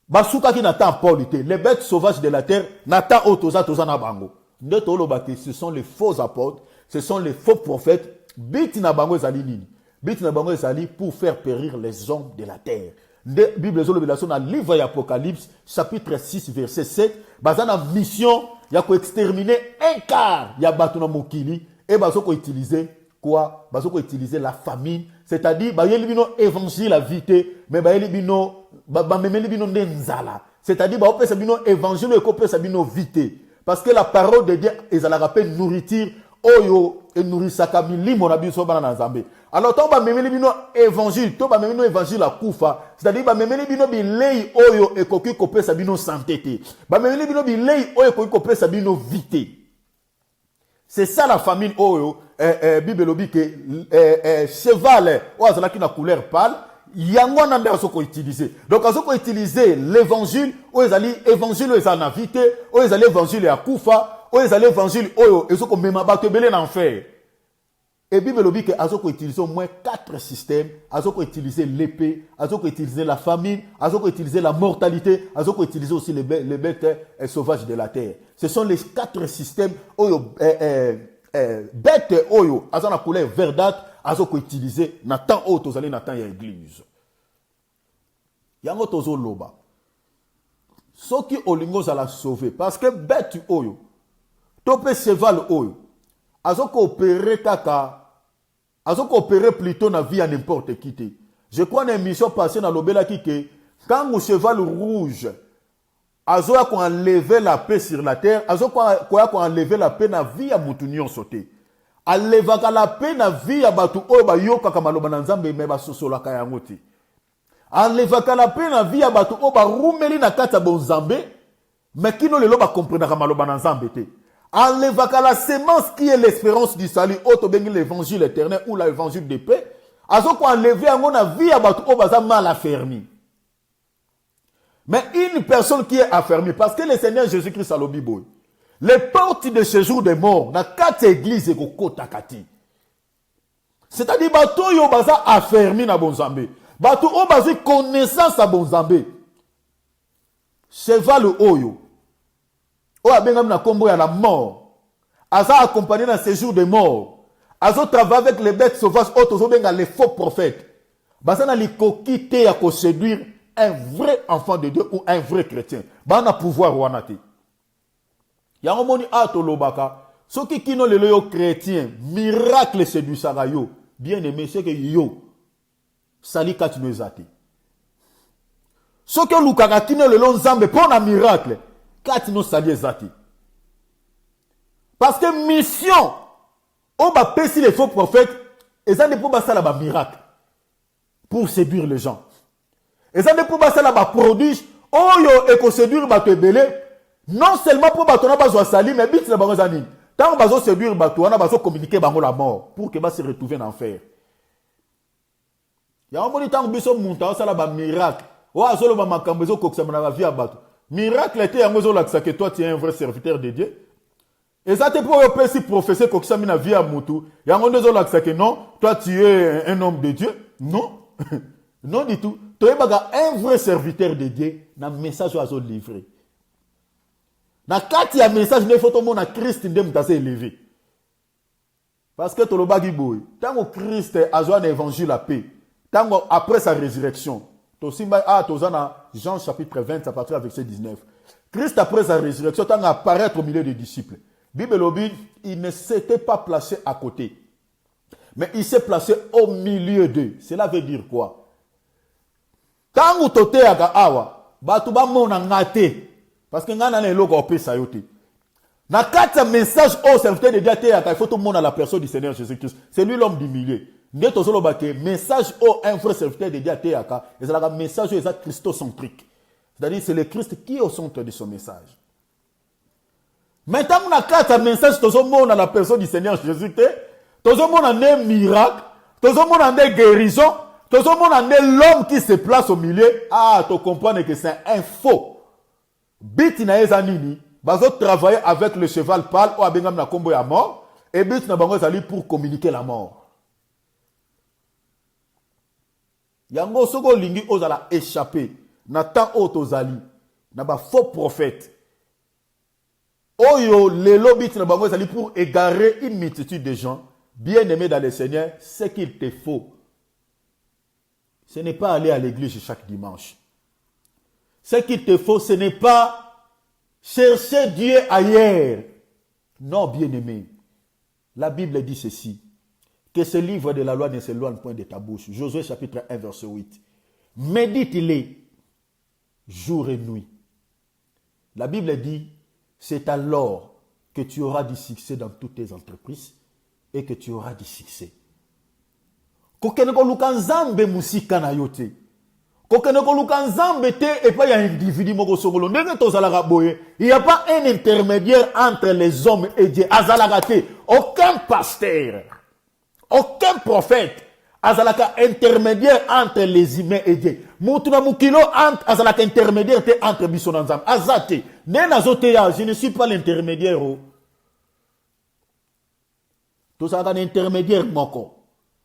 Basuka qui n'attend Paul était, les bêtes sauvages de la terre n'attend toza na bango. Ce sont les faux apôtres, ce sont les faux prophètes, bit na bango ezali nini. Bit na bango ezali pour faire périr les hommes de la terre. De Bible zolo belation dans le livre d'Apocalypse chapitre 6 verset 7, bazana mission ya ko exterminer un quart ya batu na mokili et bazo ko utiliser quoi? Bazo ko utiliser la famine, c'est-à-dire ba yeli bino évangile la vité, mais ba yeli bino ba memeli bino ndenzala. C'est-à-dire ba opesa bino évangile et ko pesa bino vité parce que la parole de Dieu ezala rappel nourriture oyo et nourrisaka milimo na biso bana na Nzambe. Alors to ba memeli bino évangile, to ba memeli évangile a kufa, c'est-à-dire ba memeli bino bilei oyo ekoki kopesa bino santé te. Ba memeli bino bilei oyo ekoki kopesa bino vité. C'est ça la famine oyo Bible lobi que cheval ou azala ki na couleur pâle, yango nande azoko utiliser. Donc azoko utiliser l'évangile ou ezali évangile oyo ezali na vite, oyo ezali évangile ya kufa, oyo ezali évangile oyo ezoko mema bato ebele na enfer. Et Bible lobi que azoko utiliser au moins 4 systèmes, azoko utiliser l'épée, azoko utiliser la famine, azoko utiliser la mortalité, azoko utiliser aussi les bêtes sauvages de la terre. Ce sont les 4 systèmes oyo bêtes oyo azana couleur verdâtre azoko utiliser na temps oyo tozali na temps ya église. Yango tozo loba. Soki olingo za la sauver parce que bête oyo topé cheval oyo azoko opérer kaka azoko opérer plutôt na vie à n'importe qui te. Je crois une émission passée dans l'obéla qui que quand le cheval rouge azoya ko enlever la paix sur la terre, azoko ko enlever la paix na vie à mutunyo sauté. Alevaka la paix na vie ya batu oyo ba yoka kama loba na nzambe me ba sosola ka yango te. Alevaka la paix na vie ya batu oyo ba rumeli na kata bonzambe mais kino lelo ba comprendre kama loba na nzambe te. Enlevaka la sémence qui est l'espérance du salut, autobengi l'évangile éternel ou l'évangile de paix. Azoko enlever yango na vie ya batu oyo baza mal affermi. Mais une personne qui est affermie, parce que le Seigneur Jésus-Christ a le Bible, les portes de séjour des morts, dans 4 églises et kota kati. C'est-à-dire bato yo baza affermi na bonzambe. Bato o baza connaissance à bonzambe. Cheval oyo. O abengam na kombo ya la mort. Aza accompagné dans séjour des morts. Azo travaille avec les bêtes sauvages, autres benga les faux prophètes. Baza na likoki te ya ko séduire un vrai enfant de Dieu ou un vrai chrétien. Ba na pouvoir wana te. Yango moni ato lobaka. Soki kino lelo yo chrétien, miracle séduisaka yo. Bien aimé, c'est que yo sali kati no ezate. Soki lukaka kino lelo nzambe pona miracle, kati no sali ezate. Parce que mission on va pesi les faux prophètes, et ça ne peut pas ça là miracle pour séduire les gens. Et ça ne peut pas ça là produire oyo et ko séduire bato ebele, non seulement pour bato na bazo sali mais bit na bango zani. Tant bazo séduire bato na bazo communiquer bango la mort pour que ba se retrouver en enfer. Ya on moni tant biso munta ça là ba miracle. O azolo ba makambo zo kokisa na vie ya bato. Miracle était yango zo lakisa que toi tu es un vrai serviteur de Dieu. Et ça te pour aussi professer kokisa na vie ya mutu. Yango zo lakisa que non, toi tu es un homme de Dieu. Non. Non du tout. Tu es un vrai serviteur de Dieu. Na message ozo livré. Na kati ya message ne faut tout na Christ ndem tase élevé. Parce que tolobagi boy, tango Christ azwa na évangile la paix. Tango après sa résurrection, to simba tozana Jean chapitre 20 à partir du verset 19. Christ après sa résurrection tango apparaître au milieu des disciples. Bible lobi, il ne s'était pas placé à côté. Mais il s'est placé au milieu d'eux. Cela veut dire quoi? Tango tote aka awa, batu ba mona ngate. Parce que ngana na eloko opesa yote. Na kati message au serviteur de Dieu il faut tout le monde à la personne du Seigneur Jésus-Christ. C'est lui l'homme du milieu. Nde tozolo bake message au un vrai serviteur de Dieu aka, et c'est la message est christocentrique. C'est-à-dire c'est le Christ qui est au centre de son message. Maintenant na kati message tozo mona la personne du Seigneur Jésus-Christ, tozo mona un miracle, tozo mona une guérison, tozo mona l'homme qui se place au milieu. Ah, tu comprends que c'est un faux. Bit na ezanini, bazo travailler avec le cheval pâle ou abengam na kombo ya mort, et bit na bango zali pour communiquer la mort. Yango soko lingi ozala échappé na temps otozali na ba faux prophète. Oyo lelo bit na bango zali pour égarer une multitude de gens bien-aimés dans le Seigneur, ce qu'il te faut. Ce n'est pas aller à l'église chaque dimanche. Ce qu'il te faut, ce n'est pas chercher Dieu ailleurs. Non, bien-aimé. La Bible dit ceci. Que ce livre de la loi ne s'éloigne point de ta bouche. Josué chapitre 1, verset 8. Médite-les jour et nuit. La Bible dit, c'est alors que tu auras du succès dans toutes tes entreprises et que tu auras du succès. Kokeneko lukanzambe musika na yote. Kokeneko lukanzambe te et pas y a un individu moko songolo. Ndenge tozalaka boye, il n'y a pas un intermédiaire entre les hommes et Dieu. Azalaka te, aucun pasteur, aucun prophète, azalaka intermédiaire entre les humains et Dieu. Mutuna mukilo azalaka intermédiaire te entre biso na Nzambe. Azate. Ne nazote ya, je ne suis pas l'intermédiaire. Tout ça un intermédiaire moko.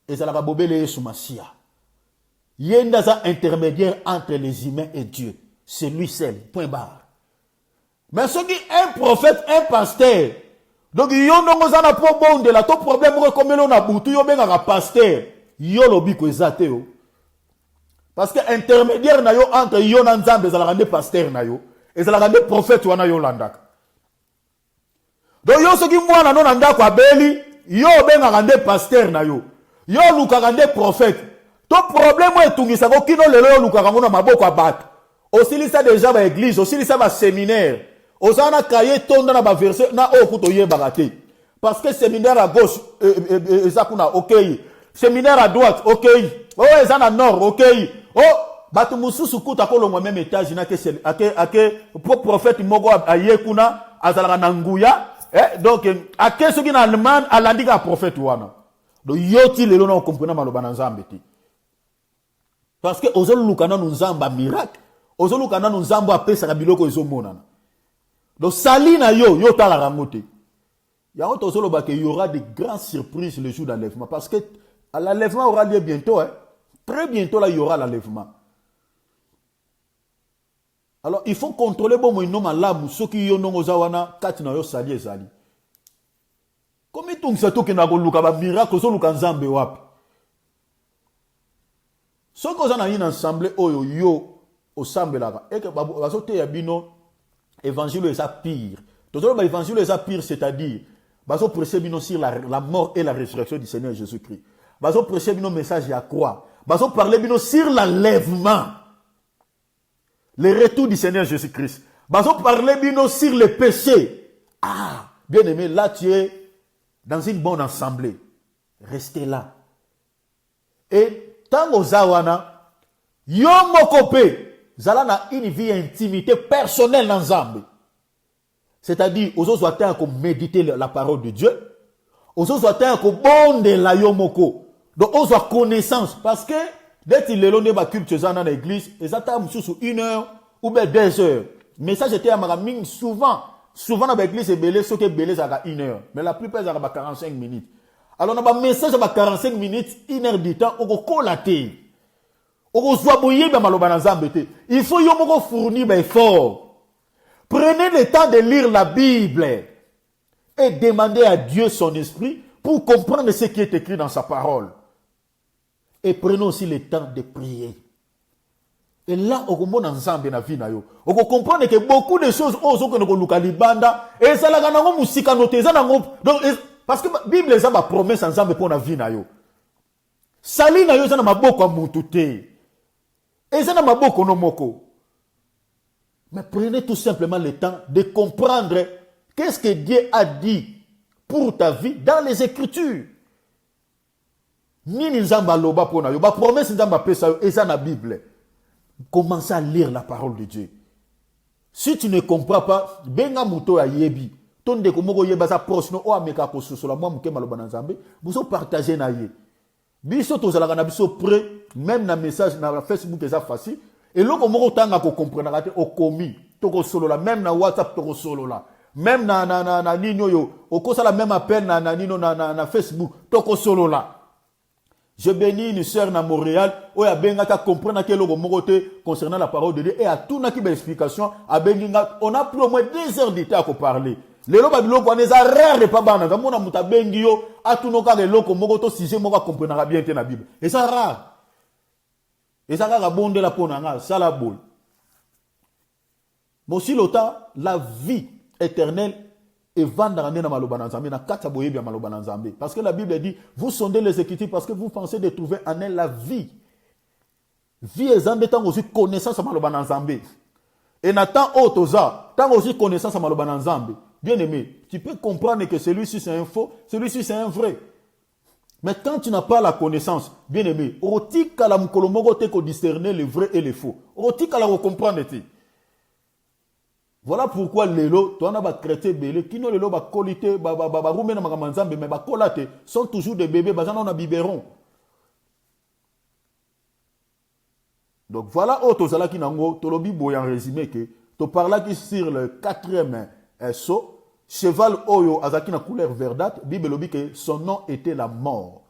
Ezalaka bobele Yesu Masia. Yenda za intermédiaire entre les humains et Dieu. C'est lui seul. Point barre. Mais ce qui est un prophète, un pasteur. Donc, yo ndongo za na po bonde la to problème ko komelo na butu yo benga ka pasteur. Yo lobi ko ezate yo. Parce que intermédiaire na yo entre yo na Nzambe ezalaka nde pasteur na yo. Ezalaka nde prophète wana yo landaka. Donc yo soki mwana no na ndako abeli, yo benga nde pasteur na yo. Yo lukaka nde prophète. To problème etungisa ko kino lelo yo lukaka ngona maboko abata. Osilisa déjà ba église, osilisa ba séminaire. Osana kaye tonda na ba verset na okuto yebaka te. Parce que séminaire à gauche ezakuna OK. Séminaire à droite OK. Oh ezana nord OK. Oh batu mususu kuta kolongwa même étage na ke prophète moko ayekuna azalaka na nguya. Donc ake soki na Allemagne alandika prophète wana. Donc yoti lelo na comprendre maloba na Nzambe te. Parce que ozoluka na Nzamba miracle. Ozoluka na Nzamba apesa biloko ezomonana. Donc salina yo tala rangote. Yango tozoloba que il y aura de grandes surprises le jour d'enlèvement parce que l'enlèvement aura lieu bientôt Très bientôt là il y aura l'enlèvement. Alors il faut contrôler bon mo inoma lamu soki yo nongo zawana kati na yo sali ezali. Comme itung sa to ke na ko luka ba miracle so luka Nzambe wapi. Soki ozana ina ensemble oyo yo osambelaka et que bazote ya bino évangile est ça pire. Donc l'évangile est ça pire, c'est-à-dire bazo prêcher bino sur la mort et la résurrection du Seigneur Jésus-Christ. Bazo prêcher bino message à croix. Bazo parler bino sur l'enlèvement. Le retour du Seigneur Jésus-Christ. Bazo parler bino sur le péché. Ah, bien aimé, là tu es dans une bonne assemblée. Restez là. Et tant aux zawana, yo mokope zala na une vie intimité personnelle dans Nzambe. C'est-à-dire, aux autres soient qu'on méditer la parole de Dieu. Aux autres soient qu'on bonde la yomoko. Donc, aux autres connaissance. Parce que, dès qu'il est l'on de culte dans l'église, ils attendent sous 1 heure ou bien 2 heures. Mais ça, j'étais à Maraming souvent. Souvent, dans l'église, c'est belé, ce qui est belé, ça va 1 heure. Mais la plupart, ça va 45 minutes. Alors, on a un message, ça va 45 minutes, 1 heure du temps, on va collater. Il faut que fournir des efforts. Prenez le temps de lire la Bible et demandez à Dieu son esprit pour comprendre ce qui est écrit dans sa parole. Et prenez aussi le temps de prier. Et là, on comprend ensemble dans la vie. On comprend que beaucoup de choses, parce que la Bible est une promesse ensemble pour la vie. Sali na yo za na maboko mutute. Eza na maboko no moko. Mais prenez tout simplement le temps de comprendre qu'est-ce que Dieu a dit pour ta vie dans les Écritures. Nini nzamba loba pona yo ba promesse nzamba pesa yo eza na Bible. Commencez à lire la parole de Dieu. Si tu ne comprends pas, benga muto ya yebi. Ton de komoko yeba sa proche no o ameka ko sosola moi muke maloba na Nzambe, vous partager na ye. Biso tozalaka na biso près même na message na Facebook eza facile et loko moko tanga ko comprendre ka te okomi toko solo la même na WhatsApp toko solo la même na nino yo okosala même appel na nino na Facebook toko solo la. Je bénis une sœur na Montréal où ya benga ta comprendre que loko moko te concernant la parole de Dieu et à tout na ki ba explication a benga on a plus au moins 2 heures de temps à parler. Lelo babiloko aneza rare pa bana ngamona mutabengi yo atunoka leloko moko to sujet moko comprendre bien te na Bible. Et ça rare. Et ça rare bonde la ponanga sala bol. Bon si lota la vie éternelle est vendra na maloba na Nzambe na kata boyebi maloba na Nzambe parce que la Bible dit vous sondez les Écritures parce que vous pensez de trouver en elle la vie. Vie ezambe tant aussi connaissance maloba na Nzambe. Et Nathan Otoza tant aussi connaissance maloba na Nzambe. Bien aimé, tu peux comprendre que celui-ci c'est un faux, celui-ci c'est un vrai. Mais quand tu n'as pas la connaissance, bien aimé, otika la mukolomogo te ko discerner le vrai et le faux. Otika la comprendre te. Voilà pourquoi lelo, toi na ba chrétien belé, kino lelo ba kolité, ba rumena makambo Nzambe mais ba kolate sont toujours des bébés, bazana na biberon. Donc voilà, tozala ki nango, tolobi boy en résumé que, to parla qui sur le 4e saut, cheval oyo azaki na couleur verdâtre, Bible lobi que son nom était la mort.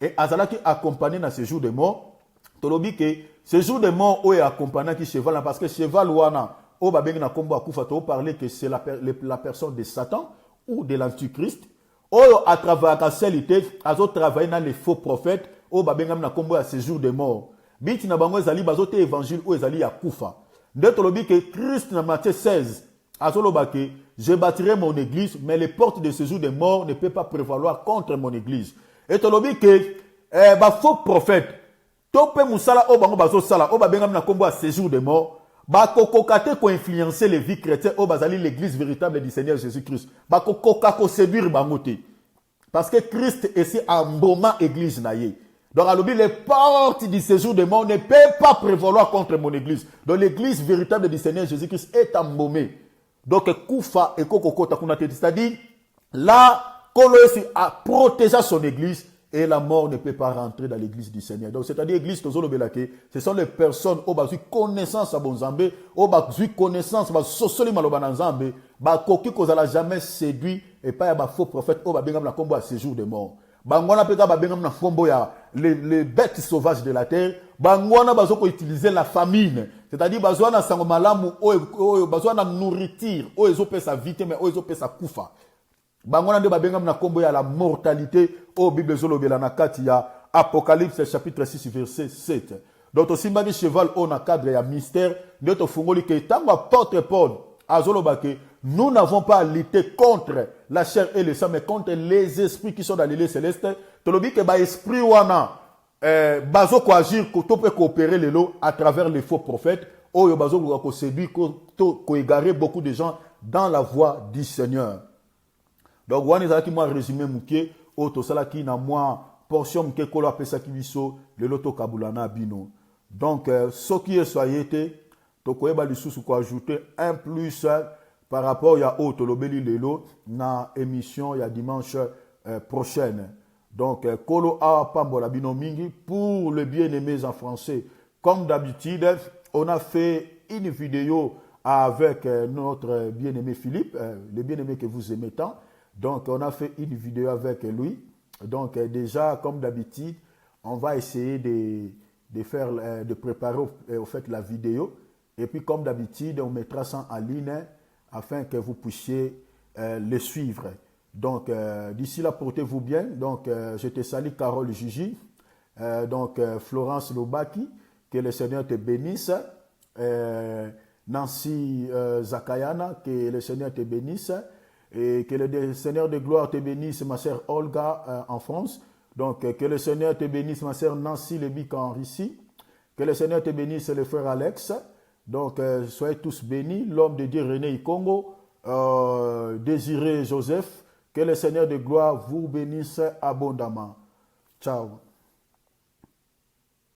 Et azalaki accompagné dans ce jour de mort, tolobi que ce jour de mort oyo accompagné qui cheval parce que cheval wana o babengi na kombo akufa to parler que c'est la personne de Satan ou de l'antichrist. Oyo à travers la célité, azo travailler dans les faux prophètes, o babengi na kombo à ce jour de mort. Biti na bango ezali bazote évangile ou ezali ya kufa. Nde tolobi que Christ na Matthieu 16 azoloba que je bâtirai mon église mais les portes de ce jour de mort ne peuvent pas prévaloir contre mon église. Et tolobi que ba faux prophète tope musala o bango bazo sala o babengam na kombo à ce jour de mort ba kokokate ko influencer les vies chrétiennes o bazali l'église véritable du Seigneur Jésus-Christ. Ba kokoka ko séduire bango te. Parce que Christ est ici en moment église na ye. Donc, les portes du séjour de mort ne peuvent pas prévaloir contre mon église. Donc, l'église véritable du Seigneur Jésus-Christ est embaumée. Donc, Koufa et Kokoko Takunate, c'est-à-dire, là, Colosse a protégé son église et la mort ne peut pas rentrer dans l'église du Seigneur. Donc, c'est-à-dire, l'église Tozolo Belake, ce sont les personnes qui ont connaissance à Bonzambe, qui ont connaissance à Sosoli Malobananzambe, qui n'ont jamais séduit et pas un faux prophète, qui ont à séjour de mort. Bangwana peka babengam na fombo ya les bêtes sauvages de la terre. Bangwana bazoko utiliser la famine, c'est-à-dire bazwana sango malamu o bazwana nourriture o ezope sa vite mais o ezope sa kufa. Bangwana de babengam na kombo ya la mortalité o Bible zolobela na kati ya Apocalypse chapitre 6 verset 7. Donc osimbaki cheval o na cadre ya mystère ndoto fungoli ke tango apôtre Paul azolobake nous n'avons pas à lutter contre la chair et le sang, mais contre les esprits qui sont dans les lieux célestes. Tolobi que ba esprit wana bazo ko agir ko to peut coopérer les lots à travers les faux prophètes. Oyo bazo ko séduire ko égarer beaucoup de gens dans la voie du Seigneur. Donc wani za ki moi résumé mukie o to sala ki na moi portion mukie ko la pesa ki biso le loto kabulana bino. Donc ce qui est soyété to ko eba lisusu ko ajouter un plus par rapport à Otolobeli Lelo, na émission il y a dimanche prochaine. Donc, Kolo A Pambola Binomingi, pour le bien-aimé en français. Comme d'habitude, on a fait une vidéo avec notre bien-aimé Philippe, le bien-aimé que vous aimez tant. Donc, on a fait une vidéo avec lui. Donc, déjà, comme d'habitude, on va essayer de préparer au fait la vidéo. Et puis, comme d'habitude, on mettra ça en ligne afin que vous puissiez les suivre. Donc, d'ici là, portez-vous bien. Donc, je te salue, Carole Gigi. Donc, Florence Lobaki, que le Seigneur te bénisse. Nancy Zakayana, que le Seigneur te bénisse. Et que le Seigneur de gloire te bénisse, ma sœur Olga en France. Donc, que le Seigneur te bénisse, ma sœur Nancy Lebic en Russie. Que le Seigneur te bénisse, le frère Alex. Donc, soyez tous bénis. L'homme de Dieu René Ikongo, Désiré Joseph, que le Seigneur de gloire vous bénisse abondamment. Ciao.